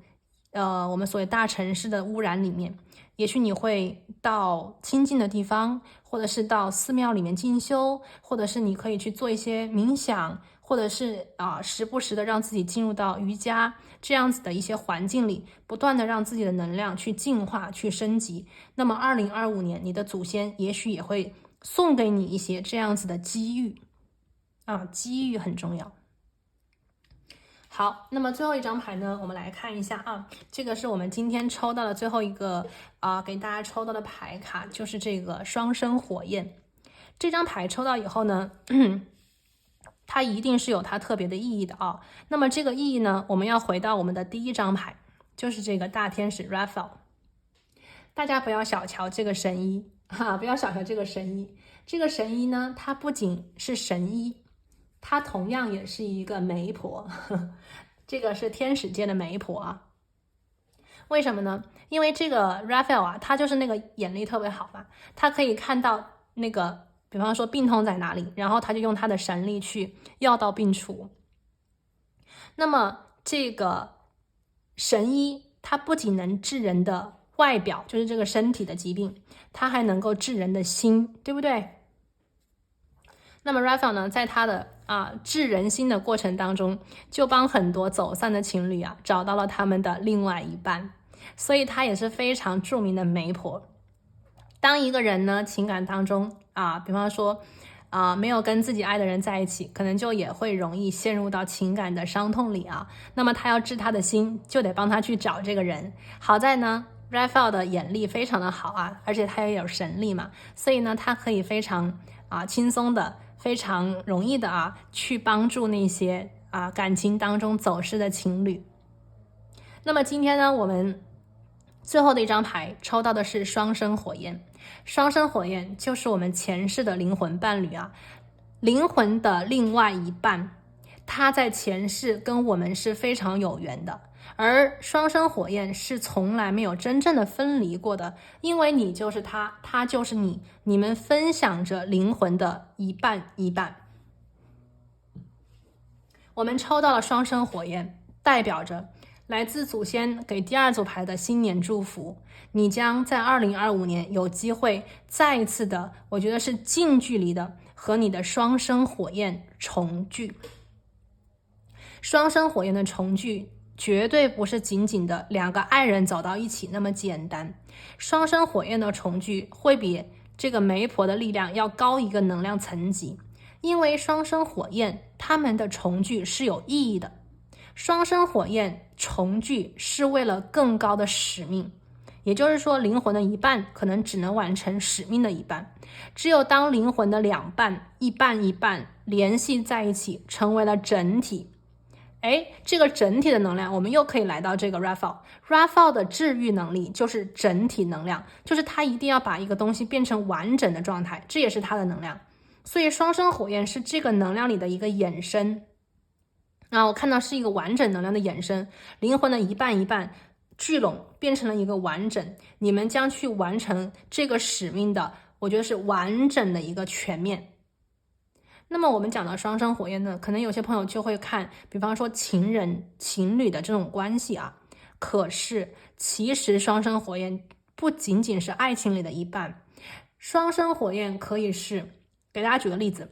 我们所谓大城市的污染里面。也许你会到清静的地方，或者是到寺庙里面进修，或者是你可以去做一些冥想，或者是时不时的让自己进入到瑜伽这样子的一些环境里，不断的让自己的能量去净化，去升级。那么2025年你的祖先也许也会送给你一些这样子的机遇机遇很重要。好，那么最后一张牌呢，我们来看一下这个是我们今天抽到的最后一个给大家抽到的牌卡，就是这个双生火焰。这张牌抽到以后呢它一定是有它特别的意义的那么这个意义呢，我们要回到我们的第一张牌，就是这个大天使 Raphael。 大家不要小瞧这个神医不要小瞧这个神医。这个神医呢，他不仅是神医，她同样也是一个媒婆这个是天使界的媒婆为什么呢？因为这个 Raphael 他就是那个眼力特别好嘛，他可以看到那个比方说病痛在哪里，然后他就用他的神力去药到病除。那么这个神医他不仅能治人的外表，就是这个身体的疾病，他还能够治人的心，对不对？那么 Raphael 呢，在他的治人心的过程当中，就帮很多走散的情侣找到了他们的另外一半，所以他也是非常著名的媒婆。当一个人呢情感当中比方说没有跟自己爱的人在一起，可能就也会容易陷入到情感的伤痛里那么他要治他的心，就得帮他去找这个人。好在呢Raphael 的眼力非常的好而且他也有神力嘛，所以呢他可以非常轻松的非常容易的去帮助那些感情当中走失的情侣。那么今天呢，我们最后的一张牌抽到的是双生火焰，双生火焰就是我们前世的灵魂伴侣啊，灵魂的另外一半，他在前世跟我们是非常有缘的，而双生火焰是从来没有真正的分离过的，因为你就是他，他就是你，你们分享着灵魂的一半一半。我们抽到了双生火焰，代表着来自祖先给第二组牌的新年祝福，你将在2025年有机会再一次的，我觉得是近距离的和你的双生火焰重聚。双生火焰的重聚绝对不是仅仅的两个爱人走到一起那么简单，双生火焰的重聚会比这个媒婆的力量要高一个能量层级，因为双生火焰他们的重聚是有意义的，双生火焰重聚是为了更高的使命，也就是说灵魂的一半可能只能完成使命的一半，只有当灵魂的两半一半一半联系在一起成为了整体，这个整体的能量我们又可以来到这个 Raphael 的治愈能力就是整体能量，就是他一定要把一个东西变成完整的状态，这也是他的能量，所以双生火焰是这个能量里的一个衍生我看到是一个完整能量的衍生，灵魂的一半一半聚拢变成了一个完整，你们将去完成这个使命的，我觉得是完整的一个全面。那么我们讲到双生火焰呢，可能有些朋友就会看，比方说情人情侣的这种关系啊，可是其实双生火焰不仅仅是爱情里的一半，双生火焰可以是，给大家举个例子，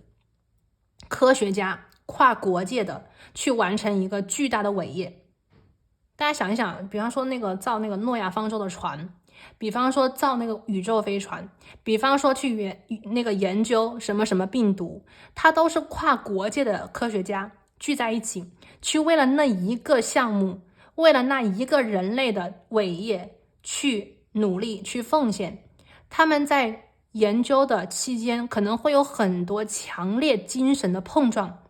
科学家跨国界的去完成一个巨大的伟业。大家想一想，比方说那个造那个诺亚方舟的船，比方说造那个宇宙飞船，比方说去研究什么什么病毒，它都是跨国界的科学家聚在一起，去为了那一个项目，为了那一个人类的伟业去努力去奉献。他们在研究的期间可能会有很多强烈精神的碰撞，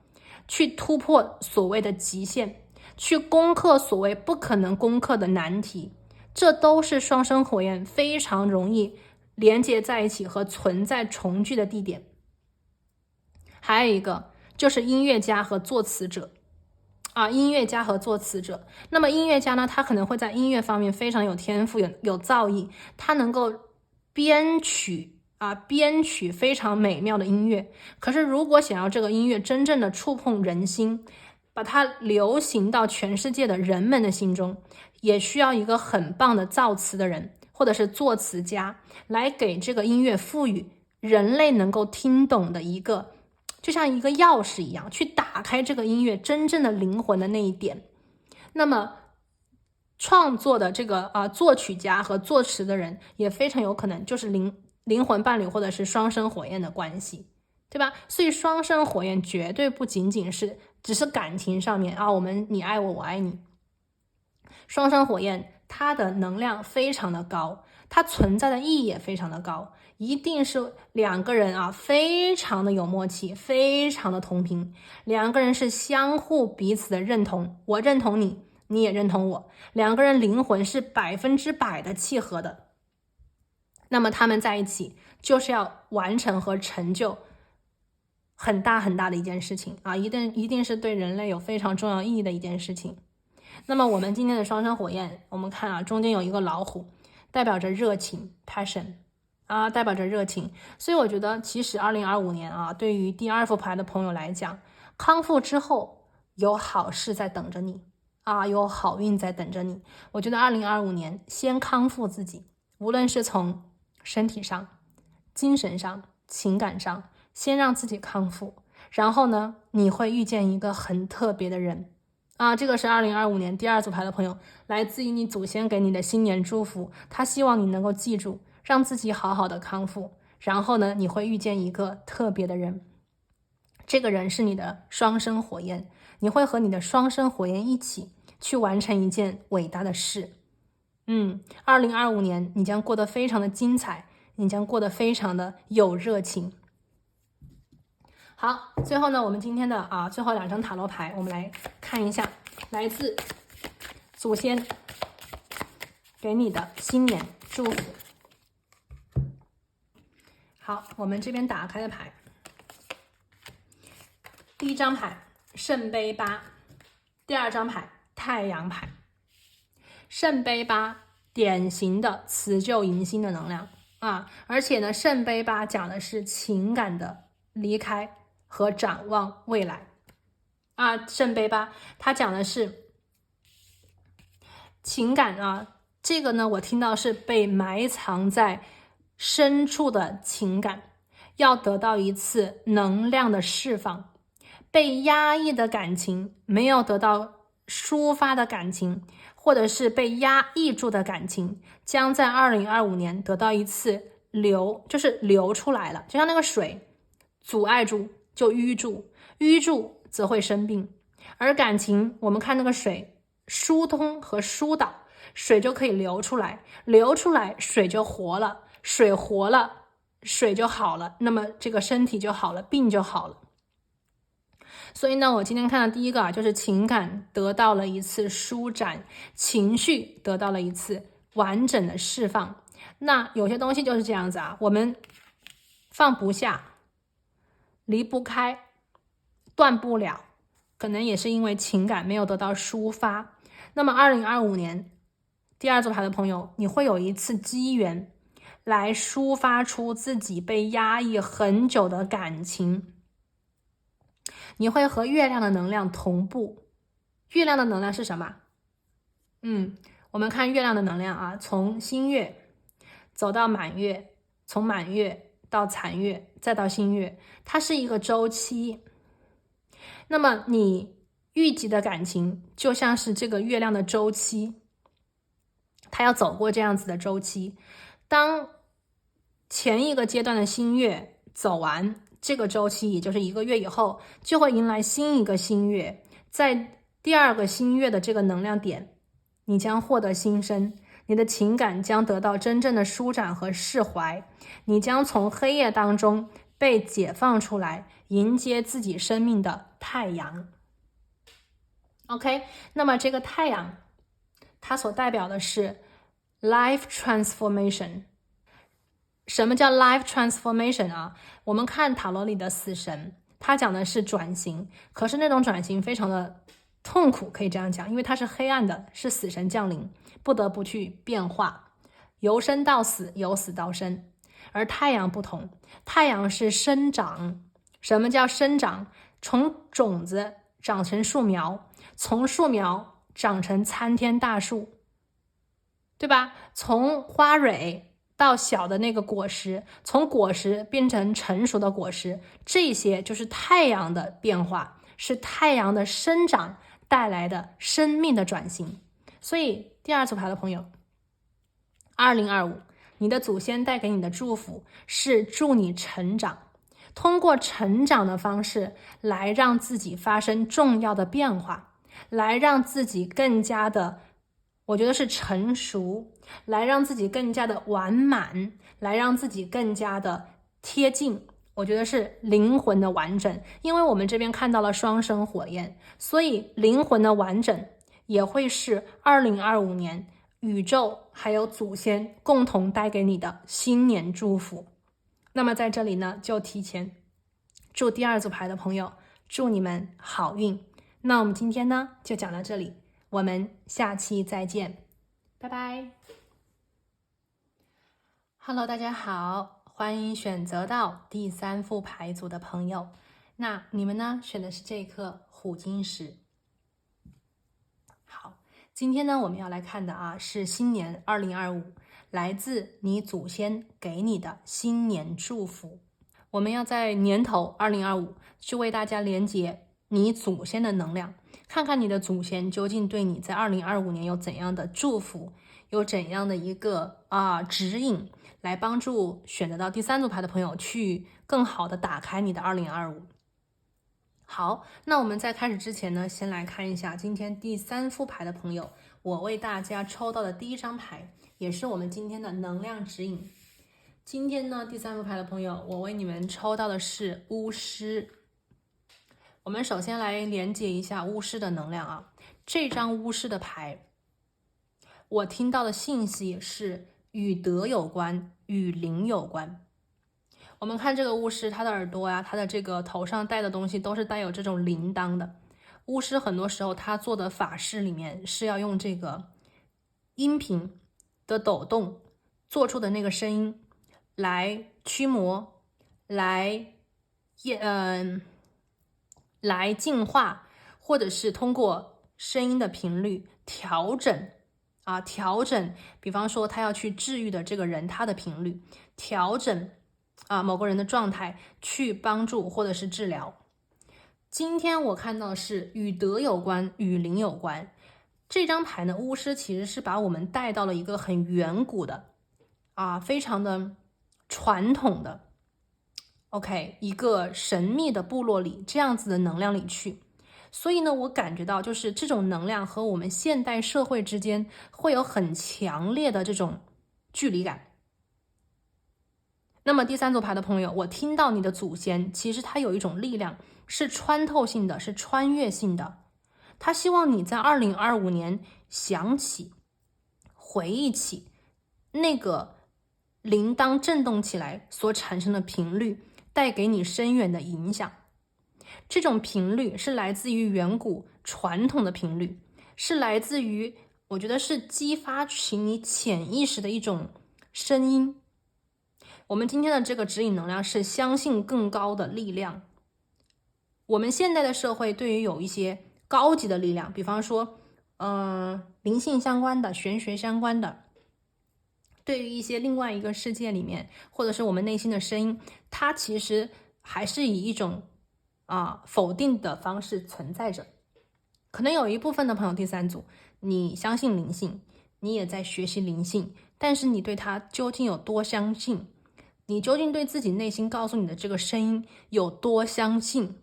去突破所谓的极限，去攻克所谓不可能攻克的难题，这都是双生火焰非常容易连接在一起和存在重聚的地点。还有一个就是音乐家和作词者音乐家和作词者。那么音乐家呢，他可能会在音乐方面非常有天赋，有造诣，他能够编曲非常美妙的音乐。可是如果想要这个音乐真正的触碰人心，把它流行到全世界的人们的心中，也需要一个很棒的造词的人或者是作词家来给这个音乐赋予人类能够听懂的一个，就像一个钥匙一样，去打开这个音乐真正的灵魂的那一点。那么创作的这个作曲家和作词的人也非常有可能就是灵魂伴侣或者是双生火焰的关系，对吧？所以双生火焰绝对不仅仅是只是感情上面你爱我，我爱你。双生火焰它的能量非常的高，它存在的意义也非常的高，一定是两个人非常的有默契，非常的同频，两个人是相互彼此的认同，我认同你，你也认同我，两个人灵魂是100%的契合的。那么他们在一起就是要完成和成就很大很大的一件事情一定是对人类有非常重要意义的一件事情。那么我们今天的双生火焰，我们看中间有一个老虎，代表着热情 passion 代表着热情。所以我觉得其实2025年对于第二副牌的朋友来讲，康复之后有好事在等着你有好运在等着你。我觉得2025年先康复自己，无论是从身体上、精神上、情感上，先让自己康复，然后呢，你会遇见一个很特别的人这个是2025年第二组牌的朋友，来自于你祖先给你的新年祝福，他希望你能够记住，让自己好好的康复，然后呢，你会遇见一个特别的人，这个人是你的双生火焰，你会和你的双生火焰一起去完成一件伟大的事。2025年你将过得非常的精彩，你将过得非常的有热情。好，最后呢，我们今天的最后2张塔罗牌，我们来看一下来自祖先给给你的新年祝福。好，我们这边打开的牌，第一张牌圣杯八，第二张牌太阳牌。圣杯八典型的辞旧迎新的能量啊，而且呢，圣杯八讲的是情感的离开和展望未来啊。圣杯八它讲的是情感啊，这个呢，我听到是被埋藏在深处的情感，要得到一次能量的释放，被压抑的感情，没有得到抒发的感情，或者是被压抑住的感情，将在2025年得到一次就是流出来了，就像那个水阻碍住就淤住，淤住则会生病。而感情，我们看那个水疏通和疏导，水就可以流出来，流出来水就活了，水活了水就好了，那么这个身体就好了，病就好了。所以呢，我今天看到第一个就是情感得到了一次舒展，情绪得到了一次完整的释放。那有些东西就是这样子啊，我们放不下，离不开，断不了，可能也是因为情感没有得到抒发。那么2025年第二组牌的朋友，你会有一次机缘来抒发出自己被压抑很久的感情，你会和月亮的能量同步。月亮的能量是什么？我们看月亮的能量啊，从新月走到满月，从满月到残月，再到新月，它是一个周期。那么你预计的感情就像是这个月亮的周期，它要走过这样子的周期。当前一个阶段的新月走完这个周期，也就是1个月以后，就会迎来新一个新月。在第二个新月的这个能量点，你将获得新生，你的情感将得到真正的舒展和释怀，你将从黑夜当中被解放出来，迎接自己生命的太阳。OK， 那么这个太阳它所代表的是 life transformation。什么叫 life transformation 啊？我们看塔罗里的死神，它讲的是转型，可是那种转型非常的痛苦，可以这样讲，因为它是黑暗的，是死神降临，不得不去变化，由生到死，由死到生。而太阳不同，太阳是生长。什么叫生长？从种子长成树苗，从树苗长成参天大树，对吧？从花蕊到小的那个果实，从果实变成成熟的果实，这些就是太阳的变化，是太阳的生长带来的生命的转型。所以第二组牌的朋友，2025你的祖先带给你的祝福是祝你成长，通过成长的方式来让自己发生重要的变化，来让自己更加的，我觉得是成熟，来让自己更加的完满，来让自己更加的贴近，我觉得是灵魂的完整。因为我们这边看到了双生火焰，所以灵魂的完整也会是2025年宇宙还有祖先共同带给你的新年祝福。那么在这里呢，就提前祝第二组牌的朋友，祝你们好运。那我们今天呢就讲到这里，我们下期再见，拜拜。Hello， 大家好，欢迎选择到第3副牌组的朋友。那你们呢选的是这颗虎晶石。好，今天呢我们要来看的啊是新年2025，来自你祖先给你的新年祝福。我们要在年头2025去为大家连接你祖先的能量，看看你的祖先究竟对你在2025年有怎样的祝福，有怎样的一个指引，来帮助选择到第3组牌的朋友去更好的打开你的2025。好，那我们在开始之前呢，先来看一下今天第3副牌的朋友，我为大家抽到的第1张牌，也是我们今天的能量指引。今天呢，第3副牌的朋友，我为你们抽到的是巫师。我们首先来连接一下巫师的能量啊。这张巫师的牌，我听到的信息也是与德有关，与灵有关。我们看这个巫师，他的耳朵呀，他的这个头上戴的东西都是带有这种铃铛的。巫师很多时候他做的法事里面是要用这个音频的抖动做出的那个声音来驱魔，来净化，或者是通过声音的频率调整比方说他要去治愈的这个人他的频率，调整某个人的状态，去帮助或者是治疗。今天我看到的是与德有关，与灵有关。这张牌呢，巫师其实是把我们带到了一个很远古的非常的传统的一个神秘的部落里，这样子的能量里去。所以呢，我感觉到就是这种能量和我们现代社会之间会有很强烈的这种距离感。那么第三组牌的朋友，我听到你的祖先其实他有一种力量是穿透性的，是穿越性的。他希望你在2025年想起回忆起那个铃铛震动起来所产生的频率，带给你深远的影响。这种频率是来自于远古传统的频率，是来自于我觉得是激发起你潜意识的一种声音。我们今天的这个指引能量是相信更高的力量。我们现代的社会对于有一些高级的力量，比方说灵性相关的、玄学相关的，对于一些另外一个世界里面，或者是我们内心的声音，它其实还是以一种否定的方式存在着。可能有一部分的朋友，第三组，你相信灵性，你也在学习灵性，但是你对它究竟有多相信？你究竟对自己内心告诉你的这个声音有多相信？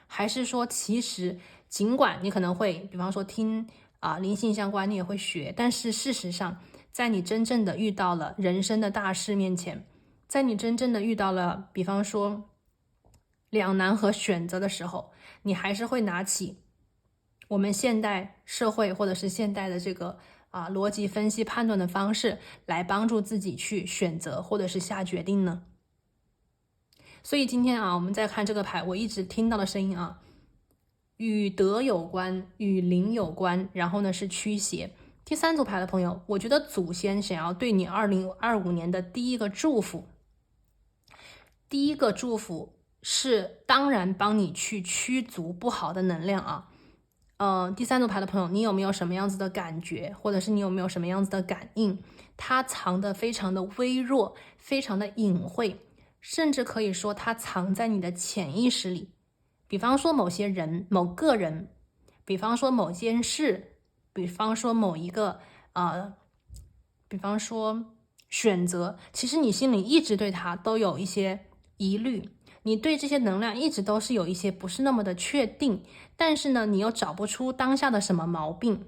还是说其实尽管你可能会比方说听灵性相关，你也会学，但是事实上在你真正的遇到了人生的大事面前，在你真正的遇到了比方说两难和选择的时候，你还是会拿起我们现代社会或者是现代的这个逻辑分析判断的方式来帮助自己去选择或者是下决定呢？所以今天我们再看这个牌，我一直听到的声音与德有关，与灵有关，然后呢是驱邪。第三组牌的朋友，我觉得祖先想要对你2025年的第一个祝福是当然帮你去驱逐不好的能量第三组牌的朋友，你有没有什么样子的感觉，或者是你有没有什么样子的感应？它藏得非常的微弱，非常的隐晦，甚至可以说它藏在你的潜意识里。比方说某些人、某个人，比方说某件事，比方说某一个比方说选择，其实你心里一直对它都有一些疑虑，你对这些能量一直都是有一些不是那么的确定，但是呢，你又找不出当下的什么毛病，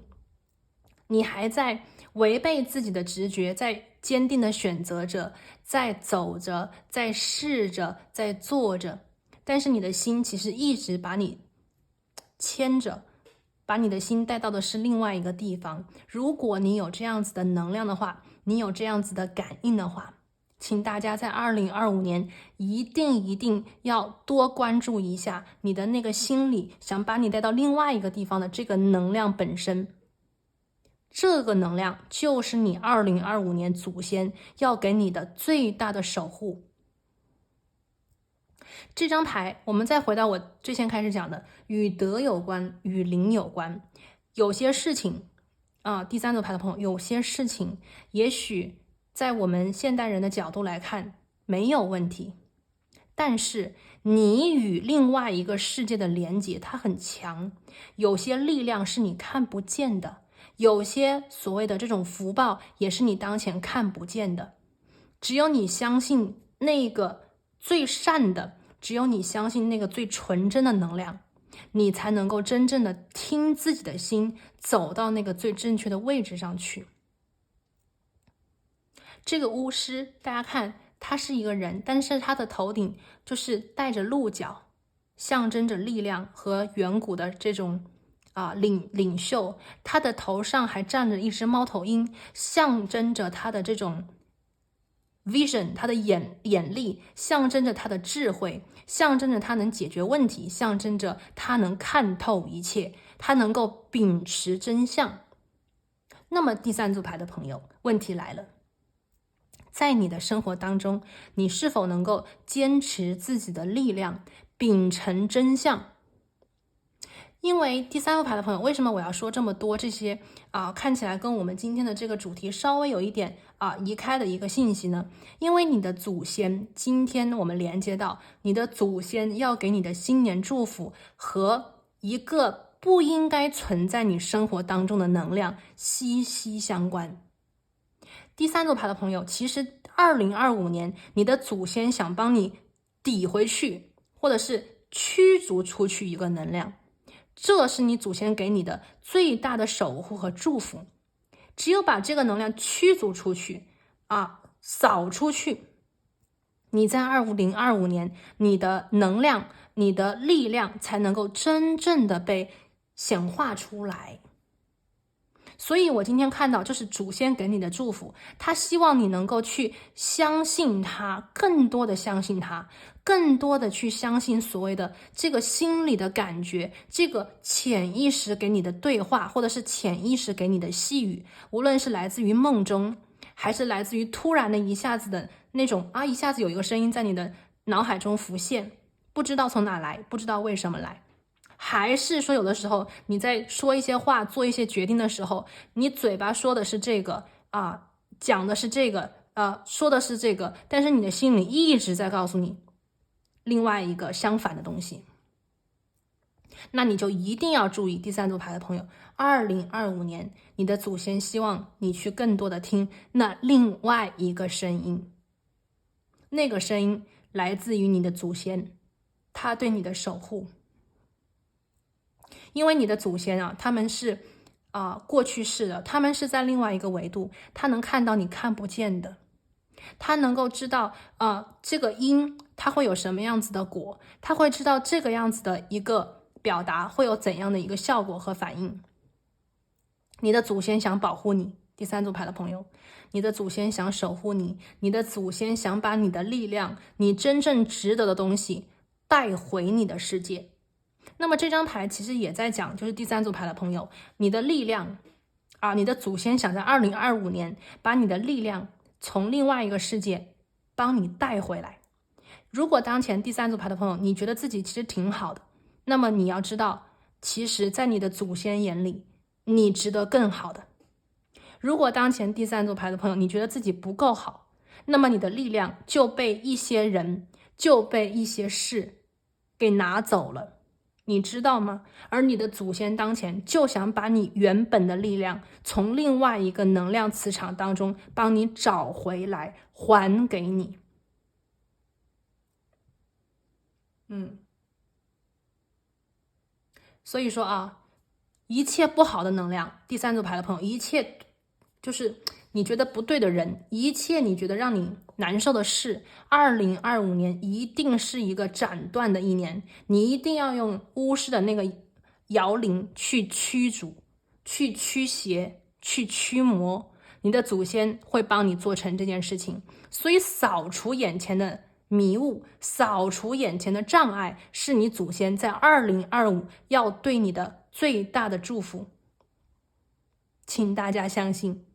你还在违背自己的直觉，在坚定的选择着，在走着，在试着，在做着，但是你的心其实一直把你牵着，把你的心带到的是另外一个地方。如果你有这样子的能量的话，你有这样子的感应的话，请大家在2025年一定要多关注一下你的那个心里想把你带到另外一个地方的这个能量本身。这个能量就是你2025年祖先要给你的最大的守护。这张牌我们再回到我之前开始讲的，与德有关，与灵有关。有些事情第三组牌的朋友，有些事情也许在我们现代人的角度来看没有问题，但是你与另外一个世界的连接它很强，有些力量是你看不见的，有些所谓的这种福报也是你当前看不见的。只有你相信那个最善的，只有你相信那个最纯真的能量，你才能够真正的听自己的心，走到那个最正确的位置上去。这个巫师大家看他是一个人，但是他的头顶就是带着鹿角，象征着力量和远古的这种领袖，他的头上还站着一只猫头鹰，象征着他的这种 vision， 他的眼力，象征着他的智慧，象征着他能解决问题，象征着他能看透一切，他能够秉持真相。那么第三组牌的朋友，问题来了，在你的生活当中，你是否能够坚持自己的力量，秉承真相？因为第三副牌的朋友，为什么我要说这么多这些看起来跟我们今天的这个主题稍微有一点移开的一个信息呢？因为你的祖先，今天我们连接到你的祖先要给你的新年祝福和一个不应该存在你生活当中的能量息息相关。第三组牌的朋友，其实2025年你的祖先想帮你抵回去，或者是驱逐出去一个能量，这是你祖先给你的最大的守护和祝福。只有把这个能量驱逐出去扫出去，你在2025年你的能量，你的力量才能够真正的被显化出来。所以我今天看到，这是祖先给你的祝福，他希望你能够去相信他，更多的相信他，更多的去相信所谓的这个心理的感觉，这个潜意识给你的对话，或者是潜意识给你的细语，无论是来自于梦中，还是来自于突然的一下子的那种一下子有一个声音在你的脑海中浮现，不知道从哪来，不知道为什么来，还是说有的时候你在说一些话，做一些决定的时候，你嘴巴说的是这个讲的是这个说的是这个，但是你的心里一直在告诉你另外一个相反的东西。那你就一定要注意，第三组牌的朋友，2025年你的祖先希望你去更多的听那另外一个声音，那个声音来自于你的祖先，他对你的守护。因为你的祖先他们是过去式的，他们是在另外一个维度，他能看到你看不见的，他能够知道这个因它会有什么样子的果，他会知道这个样子的一个表达会有怎样的一个效果和反应。你的祖先想保护你，第三组牌的朋友，你的祖先想守护你，你的祖先想把你的力量，你真正值得的东西带回你的世界。那么这张牌其实也在讲，就是第三组牌的朋友，你的力量你的祖先想在2025年把你的力量从另外一个世界帮你带回来。如果当前第三组牌的朋友，你觉得自己其实挺好的，那么你要知道，其实在你的祖先眼里，你值得更好的。如果当前第三组牌的朋友，你觉得自己不够好，那么你的力量就被一些人，就被一些事给拿走了，你知道吗？而你的祖先当前就想把你原本的力量从另外一个能量磁场当中帮你找回来，还给你。所以说一切不好的能量，第三组牌的朋友，一切就是你觉得不对的人，一切你觉得让你难受的事，2025年一定是一个斩断的一年，你一定要用巫师的那个摇铃去驱逐，去驱邪，去驱魔，你的祖先会帮你做成这件事情。所以扫除眼前的迷雾，扫除眼前的障碍，是你祖先在2025要对你的最大的祝福。请大家相信，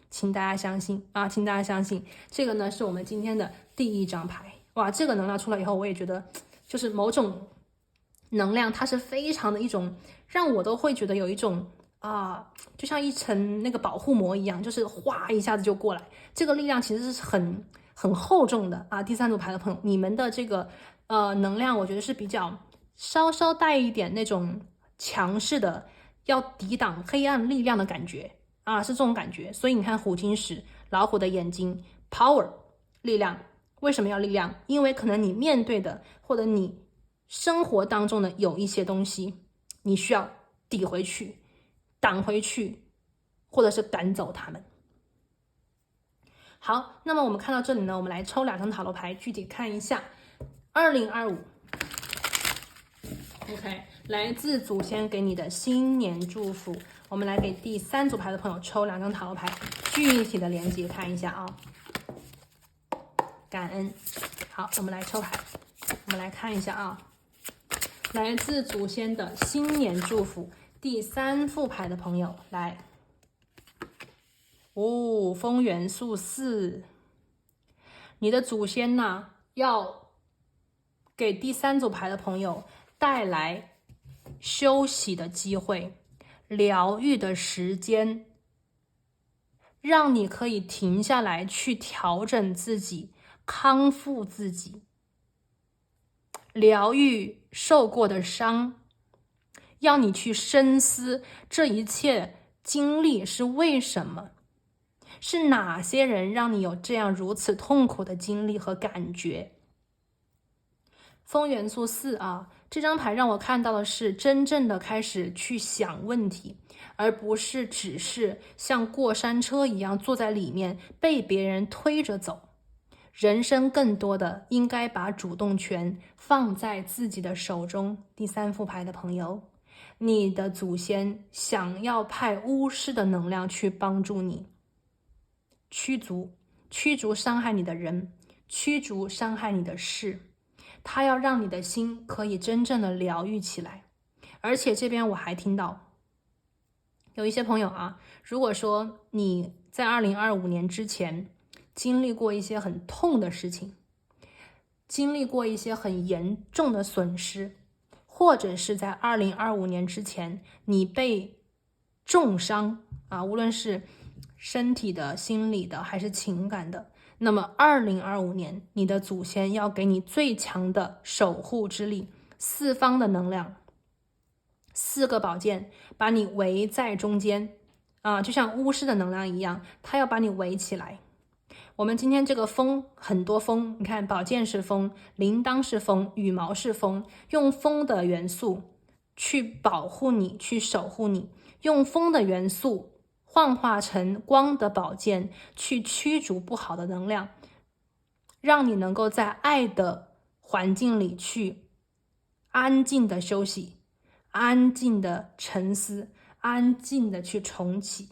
请大家相信请大家相信，这个呢是我们今天的第一张牌。哇，这个能量出来以后，我也觉得就是某种能量，它是非常的一种让我都会觉得有一种就像一层那个保护膜一样，就是哗一下子就过来，这个力量其实是很厚重的第三组牌的朋友，你们的这个能量，我觉得是比较稍稍带一点那种强势的，要抵挡黑暗力量的感觉是这种感觉。所以你看虎鲸石，老虎的眼睛 ，power 力量，为什么要力量？因为可能你面对的或者你生活当中的有一些东西，你需要抵回去，挡回去，或者是赶走他们。好，那么我们看到这里呢，我们来抽2张塔罗牌，具体看一下2025。OK，来自祖先给你的新年祝福。我们来给第3组牌的朋友抽2张塔罗牌，具体的连接看一下啊。感恩。好，我们来抽牌，我们来看一下啊。来自祖先的新年祝福，第3副牌的朋友来。风元素4，你的祖先呢，要给第3组牌的朋友带来休息的机会，疗愈的时间，让你可以停下来去调整自己，康复自己，疗愈受过的伤，要你去深思这一切经历是为什么，是哪些人让你有这样如此痛苦的经历和感觉。风元素4啊，这张牌让我看到的是真正的开始去想问题，而不是只是像过山车一样坐在里面被别人推着走。人生更多的应该把主动权放在自己的手中。第3副牌的朋友，你的祖先想要派巫师的能量去帮助你，驱逐伤害你的人，驱逐伤害你的事，他要让你的心可以真正的疗愈起来。而且这边我还听到有一些朋友啊，如果说你在2025年之前经历过一些很痛的事情，经历过一些很严重的损失，或者是在2025年之前你被重伤啊，无论是身体的、心理的还是情感的，那么2025年你的祖先要给你最强的守护之力，4方的能量，4个宝剑把你围在中间啊，就像巫师的能量一样，他要把你围起来。我们今天这个风，很多风，你看宝剑是风，铃铛是风，羽毛是风，用风的元素去保护你，去守护你，用风的元素幻化成光的宝剑去驱逐不好的能量，让你能够在爱的环境里去安静的休息，安静的沉思，安静的去重启。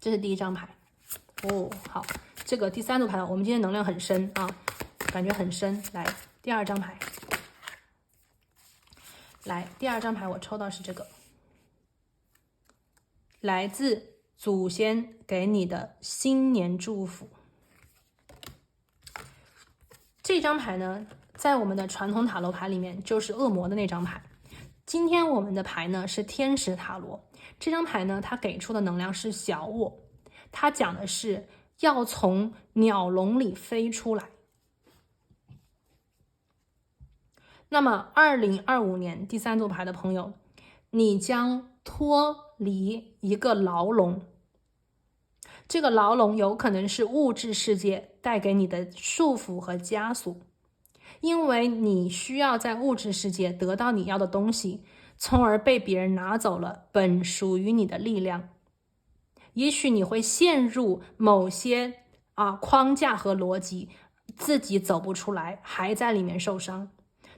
这是第1张牌。好，这个第3组牌我们今天能量很深啊，感觉很深。来，第2张牌。来，第2张牌我抽到是这个，来自祖先给你的新年祝福。这张牌呢，在我们的传统塔罗牌里面就是恶魔的那张牌。今天我们的牌呢是天使塔罗，这张牌呢它给出的能量是小我，它讲的是要从鸟笼里飞出来。那么2025年第3组牌的朋友，你将脱离一个牢笼，这个牢笼有可能是物质世界带给你的束缚和枷锁，因为你需要在物质世界得到你要的东西，从而被别人拿走了本属于你的力量。也许你会陷入某些框架和逻辑，自己走不出来，还在里面受伤。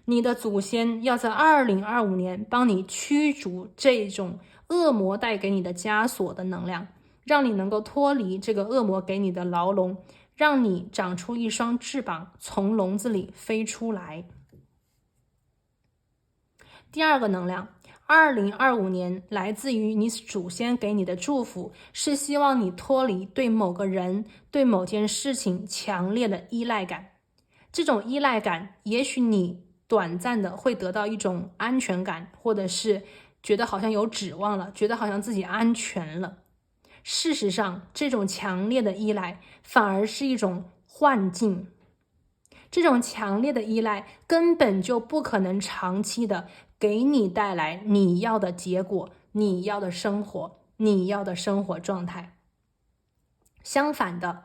你的祖先要在2025年帮你驱逐这种恶魔带给你的枷锁的能量，让你能够脱离这个恶魔给你的牢笼，让你长出一双翅膀，从笼子里飞出来。第2个能量，2025年来自于你祖先给你的祝福，是希望你脱离对某个人、对某件事情强烈的依赖感。这种依赖感，也许你短暂的会得到一种安全感，或者是觉得好像有指望了，觉得好像自己安全了。事实上，这种强烈的依赖反而是一种幻境。这种强烈的依赖根本就不可能长期的给你带来你要的结果，你要的生活，你要的生活状态。相反的，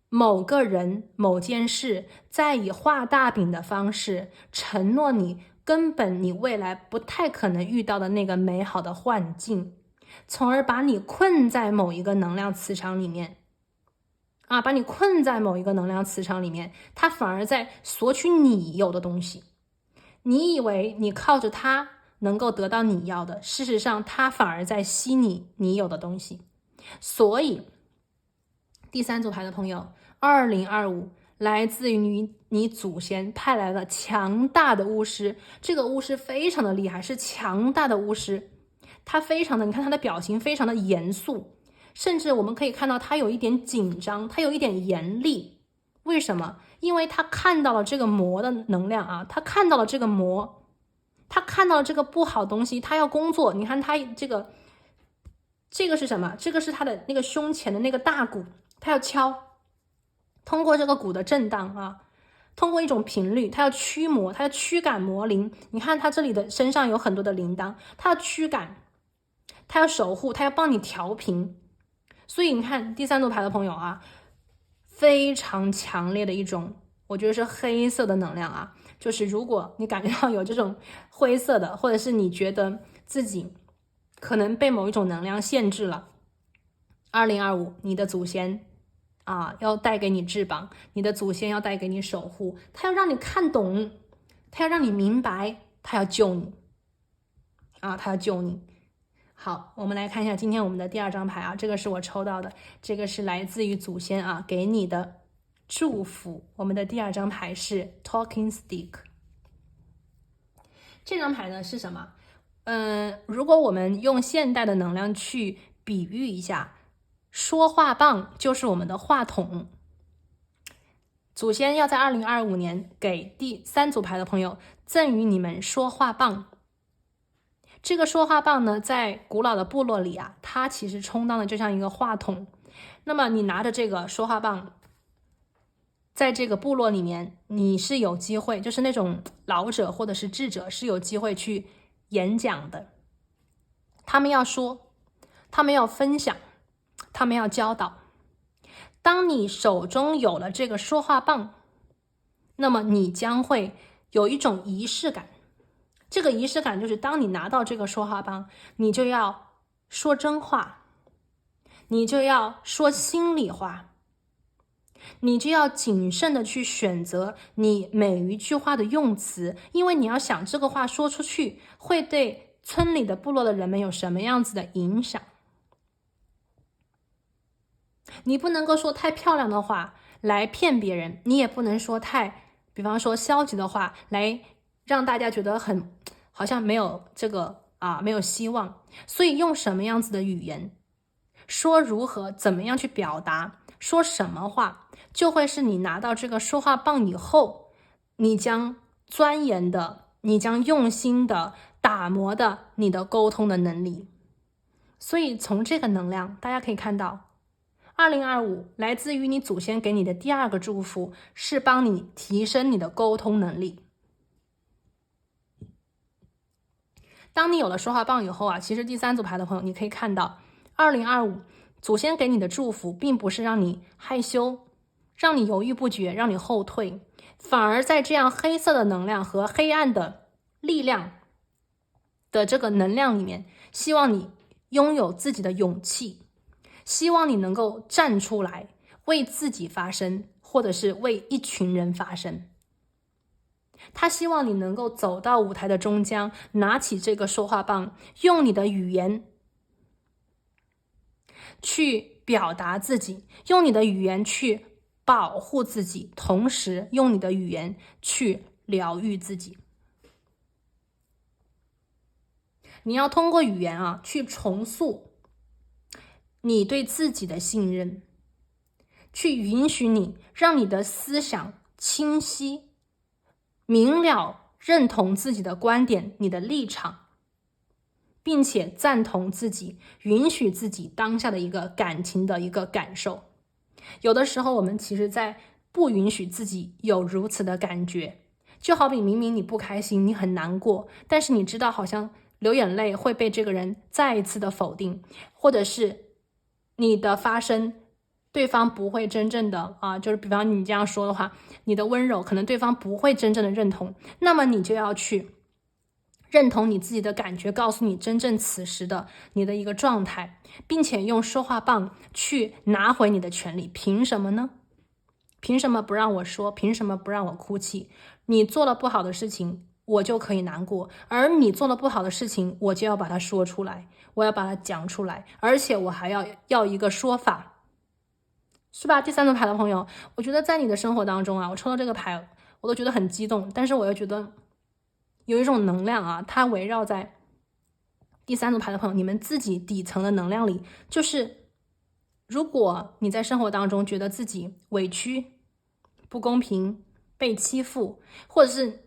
某个人、某件事在以画大饼的方式承诺你根本你未来不太可能遇到的那个美好的幻境，从而把你困在某一个能量磁场里面把你困在某一个能量磁场里面，它反而在索取你有的东西。你以为你靠着它能够得到你要的，事实上它反而在吸你有的东西。所以第三组牌的朋友，2025来自于你祖先派来的强大的巫师，这个巫师非常的厉害，是强大的巫师，他非常的，你看他的表情非常的严肃，甚至我们可以看到他有一点紧张，他有一点严厉。为什么？因为他看到了这个魔的能量啊，他看到了这个魔，他看到了这个不好东西，他要工作。你看他这个是什么？这个是他的那个胸前的那个大鼓，他要敲，通过这个鼓的震荡啊，通过一种频率，他要驱魔，他要驱赶魔灵。你看他这里的身上有很多的铃铛，他要驱赶，他要守护，他要帮你调频。所以你看第三组牌的朋友啊，非常强烈的一种，我觉得是黑色的能量啊，就是如果你感觉到有这种灰色的，或者是你觉得自己可能被某一种能量限制了，2025你的祖先啊要带给你翅膀，你的祖先要带给你守护，他要让你看懂，他要让你明白，他要救你啊，他要救你。好，我们来看一下今天我们的第二张牌啊，这个是我抽到的，这个是来自于祖先啊给你的祝福。我们的第二张牌是 Talking Stick。这张牌呢是什么？如果我们用现代的能量去比喻一下，说话棒就是我们的话筒。祖先要在2025年给第三组牌的朋友赠予你们说话棒。这个说话棒呢，在古老的部落里啊，它其实充当的就像一个话筒。那么你拿着这个说话棒，在这个部落里面，你是有机会，就是那种老者或者是智者是有机会去演讲的。他们要说，他们要分享，他们要教导。当你手中有了这个说话棒，那么你将会有一种仪式感。这个仪式感就是当你拿到这个说话棒，你就要说真话，你就要说心里话，你就要谨慎的去选择你每一句话的用词，因为你要想这个话说出去会对村里的部落的人们有什么样子的影响。你不能够说太漂亮的话来骗别人，你也不能说太，比方说消极的话来让大家觉得好像没有这个没有希望。所以用什么样子的语言，说如何怎么样去表达，说什么话，就会是你拿到这个说话棒以后，你将钻研的，你将用心的打磨的你的沟通的能力。所以从这个能量大家可以看到，2025来自于你祖先给你的第二个祝福是帮你提升你的沟通能力。当你有了说话棒以后啊，其实第三组牌的朋友你可以看到2025祖先给你的祝福并不是让你害羞，让你犹豫不决，让你后退，反而在这样黑色的能量和黑暗的力量的这个能量里面，希望你拥有自己的勇气，希望你能够站出来为自己发声，或者是为一群人发声。他希望你能够走到舞台的中央，拿起这个说话棒，用你的语言去表达自己，用你的语言去保护自己，同时用你的语言去疗愈自己。你要通过语言去重塑你对自己的信任，去允许你让你的思想清晰明了，认同自己的观点，你的立场，并且赞同自己，允许自己当下的一个感情的一个感受。有的时候我们其实在不允许自己有如此的感觉，就好比明明你不开心，你很难过，但是你知道好像流眼泪会被这个人再一次的否定，或者是你的发声对方不会真正的就是比方你这样说的话，你的温柔可能对方不会真正的认同，那么你就要去认同你自己的感觉，告诉你真正此时的你的一个状态，并且用说话棒去拿回你的权利。凭什么呢？凭什么不让我说？凭什么不让我哭泣？你做了不好的事情，我就可以难过，而你做的不好的事情，我就要把它说出来，我要把它讲出来，而且我还要一个说法，是吧？第三组牌的朋友，我觉得在你的生活当中啊，我抽到这个牌，我都觉得很激动，但是我又觉得有一种能量啊，它围绕在第三组牌的朋友，你们自己底层的能量里，就是如果你在生活当中觉得自己委屈、不公平、被欺负，或者是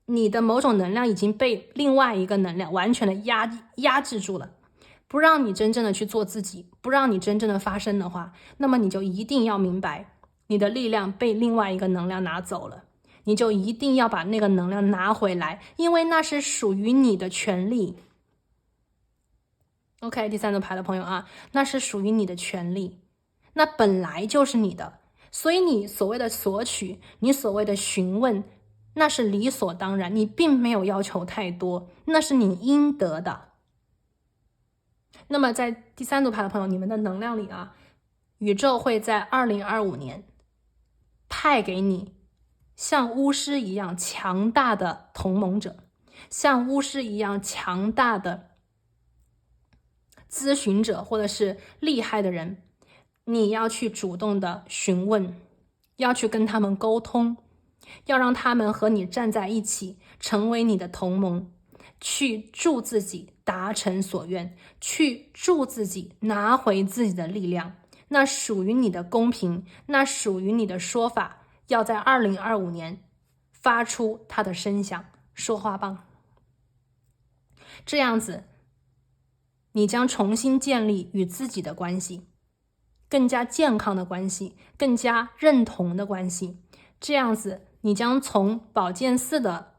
你的某种能量已经被另外一个能量完全的压制住了，不让你真正的去做自己，不让你真正的发声的话，那么你就一定要明白，你的力量被另外一个能量拿走了，你就一定要把那个能量拿回来，因为那是属于你的权利。OK， 第三组牌的朋友啊，那是属于你的权利，那本来就是你的，所以你所谓的索取，你所谓的询问，那是理所当然，你并没有要求太多，那是你应得的。那么在第三组牌的朋友，你们的能量里啊，宇宙会在2025年派给你像巫师一样强大的同盟者，像巫师一样强大的咨询者，或者是厉害的人，你要去主动的询问，要去跟他们沟通，要让他们和你站在一起，成为你的同盟，去助自己达成所愿，去助自己拿回自己的力量。那属于你的公平，那属于你的说法，要在2025年发出它的声响，说话棒。这样子，你将重新建立与自己的关系，更加健康的关系，更加认同的关系。这样子，你将从宝剑四的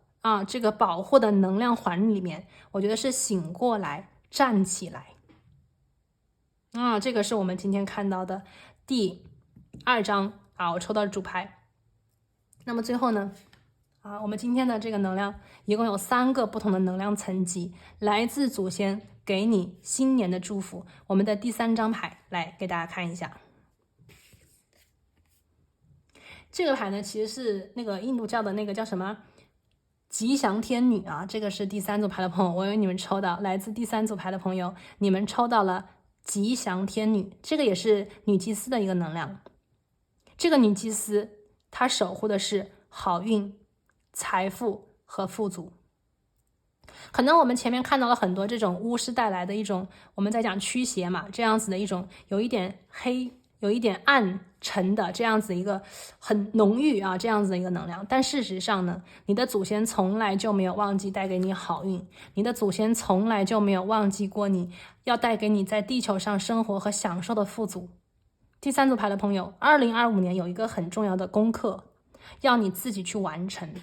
这个保护的能量环里面，我觉得是醒过来，站起来。这个是我们今天看到的第2张我抽到主牌。那么最后呢，我们今天的这个能量一共有3个不同的能量层级，来自祖先给你新年的祝福。我们的第3张牌来给大家看一下。这个牌呢，其实是那个印度教的那个叫什么吉祥天女啊，这个是第3组牌的朋友，我为你们抽到，来自第3组牌的朋友，你们抽到了吉祥天女，这个也是女祭司的一个能量。这个女祭司她守护的是好运、财富和富足。可能我们前面看到了很多这种巫师带来的一种，我们在讲驱邪嘛，这样子的一种有一点黑、有一点暗沉的这样子一个很浓郁这样子的一个能量。但事实上呢，你的祖先从来就没有忘记带给你好运，你的祖先从来就没有忘记过你要带给你在地球上生活和享受的富足。第3组牌的朋友，2025年有一个很重要的功课，要你自己去完成，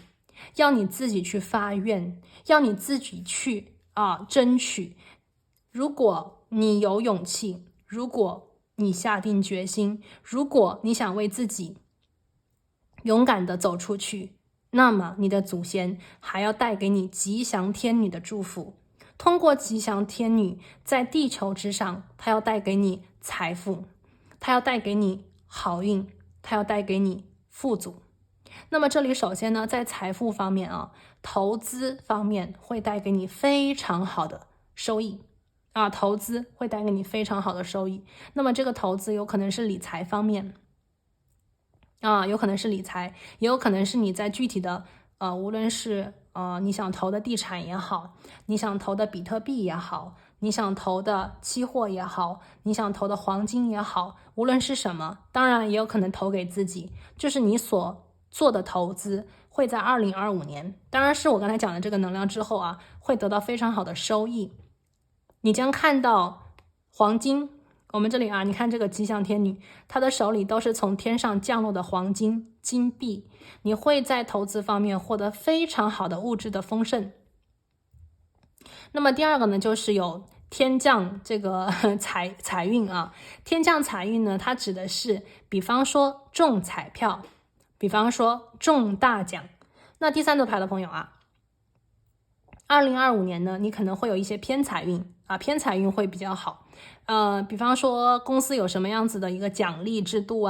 要你自己去发愿，要你自己去争取。如果你有勇气，如果你下定决心，如果你想为自己勇敢的走出去，那么你的祖先还要带给你吉祥天女的祝福。通过吉祥天女在地球之上，她要带给你财富，她要带给你好运，她要带给你富足。那么这里首先呢，在财富方面投资方面会带给你非常好的收益投资会带给你非常好的收益。那么这个投资有可能是理财方面有可能是理财，也有可能是你在具体的无论是你想投的地产也好，你想投的比特币也好，你想投的期货也好，你想投的黄金也好，无论是什么，当然也有可能投给自己，就是你所做的投资会在2025年，当然是我刚才讲的这个能量之后会得到非常好的收益。你将看到黄金，我们这里你看这个吉祥天女，她的手里都是从天上降落的黄金金币，你会在投资方面获得非常好的物质的丰盛。那么第2个呢，就是有天降这个财运天降财运呢，它指的是比方说中彩票，比方说中大奖。那第3组牌的朋友2025年呢，你可能会有一些偏财运偏财运会比较好。比方说公司有什么样子的一个奖励制度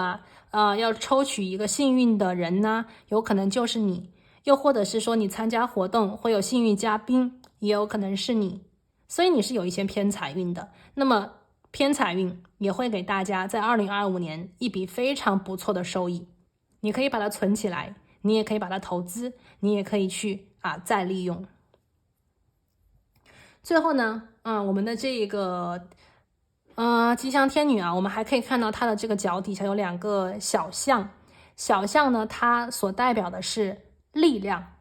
要抽取一个幸运的人呢，有可能就是你。又或者是说你参加活动会有幸运嘉宾，也有可能是你，所以你是有一些偏财运的。那么偏财运也会给大家在2025年一笔非常不错的收益，你可以把它存起来，你也可以把它投资，你也可以去再利用。最后呢，我们的这个吉祥天女我们还可以看到它的这个脚底下有2个小象，小象呢它所代表的是力量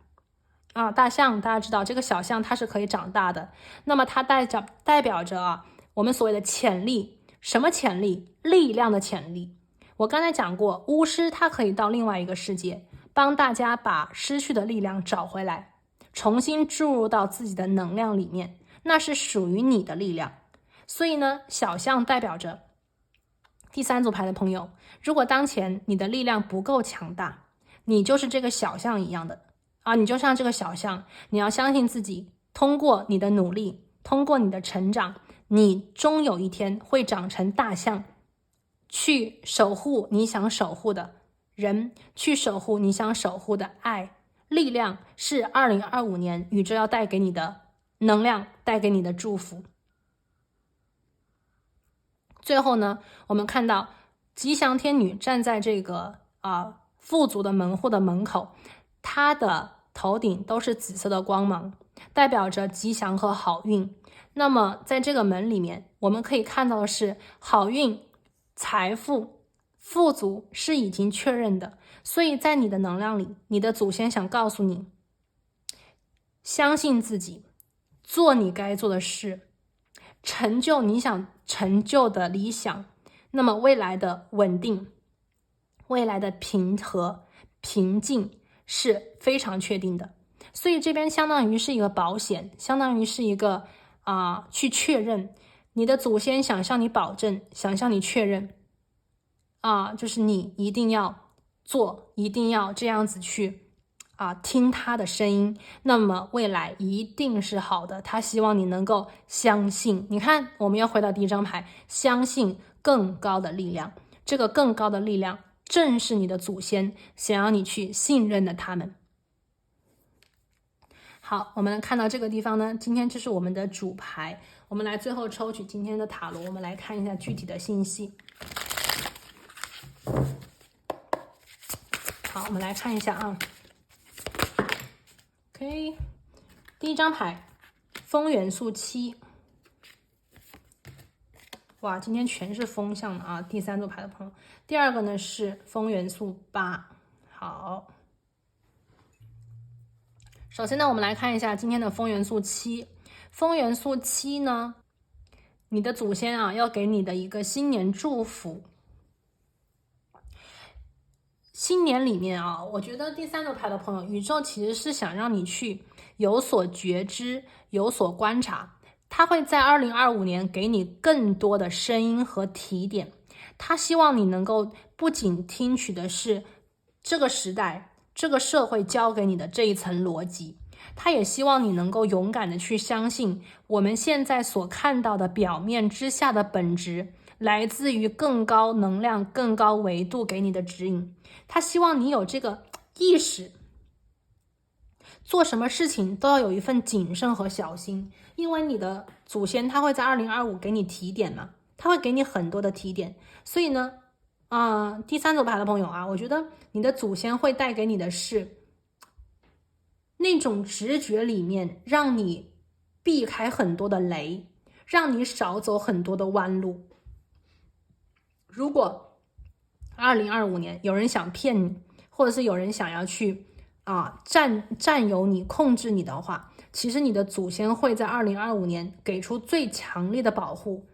大象大家知道这个小象它是可以长大的，那么它代表着我们所谓的潜力。什么潜力？力量的潜力。我刚才讲过，巫师他可以到另外一个世界，帮大家把失去的力量找回来，重新注入到自己的能量里面，那是属于你的力量。所以呢，小象代表着第3组牌的朋友，如果当前你的力量不够强大，你就是这个小象一样的你就像这个小象，你要相信自己，通过你的努力，通过你的成长，你终有一天会长成大象，去守护你想守护的人，去守护你想守护的爱。力量是2025年宇宙要带给你的能量，带给你的祝福。最后呢，我们看到吉祥天女站在这个富足的门户的门口，她的头顶都是紫色的光芒，代表着吉祥和好运。那么在这个门里面，我们可以看到的是好运、财富、富足是已经确认的。所以在你的能量里，你的祖先想告诉你，相信自己，做你该做的事，成就你想成就的理想，那么未来的稳定，未来的平和平静是非常确定的。所以这边相当于是一个保险，相当于是一个去确认，你的祖先想向你保证，想向你确认就是你一定要做，一定要这样子去听他的声音，那么未来一定是好的。他希望你能够相信。你看，我们要回到第1张牌，相信更高的力量。这个更高的力量正是你的祖先想要你去信任的他们。好，我们看到这个地方呢，今天这是我们的主牌，我们来最后抽取今天的塔罗，我们来看一下具体的信息。好，我们来看一下OK， 第1张牌风元素7，哇，今天全是风向的第3组牌的朋友。第2个呢是风元素8。好，首先呢，我们来看一下今天的风元素7。风元素7呢，你的祖先要给你的一个新年祝福。新年里面我觉得第3组牌的朋友，宇宙其实是想让你去有所觉知，有所观察。他会在2025年给你更多的声音和提点，他希望你能够不仅听取的是这个时代这个社会教给你的这一层逻辑，他也希望你能够勇敢的去相信我们现在所看到的表面之下的本质来自于更高能量更高维度给你的指引。他希望你有这个意识，做什么事情都要有一份谨慎和小心，因为你的祖先他会在2025给你提点嘛，他会给你很多的提点。所以呢第3组牌的朋友我觉得你的祖先会带给你的是那种直觉里面让你避开很多的雷，让你少走很多的弯路。如果2025年有人想骗你，或者是有人想要去占有你控制你的话，其实你的祖先会在2025年给出最强烈的保护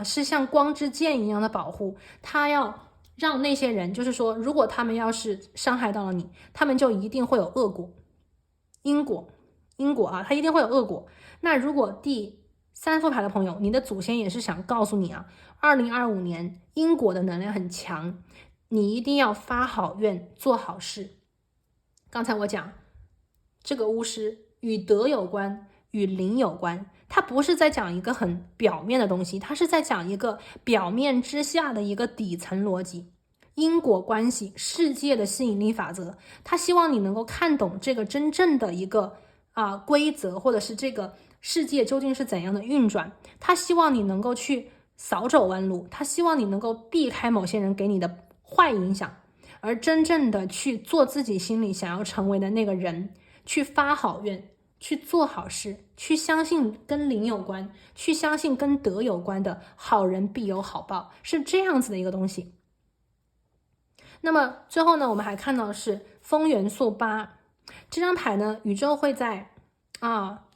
是像光之剑一样的保护。他要让那些人，就是说如果他们要是伤害到了你，他们就一定会有恶果，因果他一定会有恶果。那如果第3副牌的朋友，你的祖先也是想告诉你2025年因果的能量很强，你一定要发好愿，做好事。刚才我讲这个巫师与德有关，与灵有关，它不是在讲一个很表面的东西，它是在讲一个表面之下的一个底层逻辑。因果关系、世界的吸引力法则，他希望你能够看懂这个真正的一个规则，或者是这个世界究竟是怎样的运转。他希望你能够去少走弯路，他希望你能够避开某些人给你的坏影响，而真正的去做自己心里想要成为的那个人，去发好愿，去做好事，去相信跟灵有关，去相信跟德有关的好人必有好报，是这样子的一个东西。那么最后呢，我们还看到的是风元素8这张牌呢，宇宙会在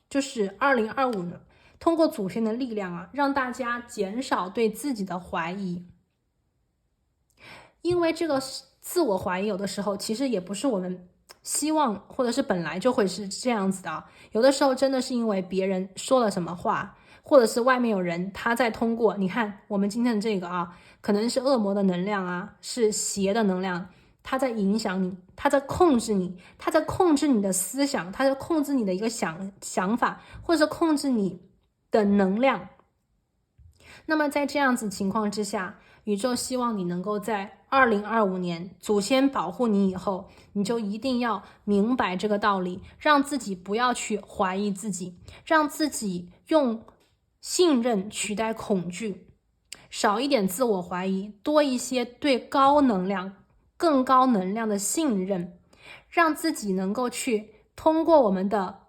就是2025呢，通过祖先的力量让大家减少对自己的怀疑。因为这个自我怀疑有的时候其实也不是我们希望或者是本来就会是这样子的，有的时候真的是因为别人说了什么话，或者是外面有人他在通过，你看我们今天的这个可能是恶魔的能量是邪的能量，他在影响你，他在控制你，他在控制你的思想，他在控制你的一个想法，或者控制你的能量。那么在这样子情况之下，宇宙希望你能够在2025年祖先保护你以后，你就一定要明白这个道理，让自己不要去怀疑自己，让自己用信任取代恐惧，少一点自我怀疑，多一些对高能量、更高能量的信任，让自己能够去通过我们的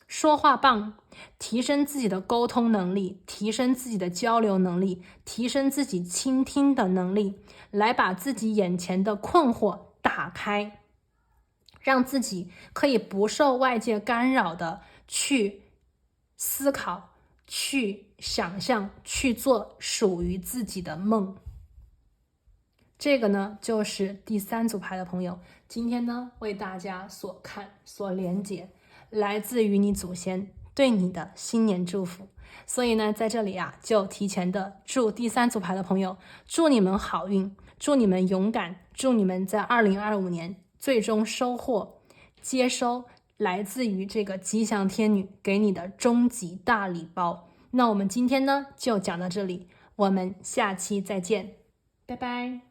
说话棒提升自己的沟通能力，提升自己的交流能力，提升自己倾听的能力，来把自己眼前的困惑打开，让自己可以不受外界干扰的去思考，去想象，去做属于自己的梦。这个呢，就是第3组牌的朋友今天呢为大家所连结，来自于你祖先对你的新年祝福。所以呢，在这里就提前的祝第3组牌的朋友，祝你们好运，祝你们勇敢，祝你们在2025年最终接收来自于这个吉祥天女给你的终极大礼包。那我们今天呢就讲到这里，我们下期再见，拜拜。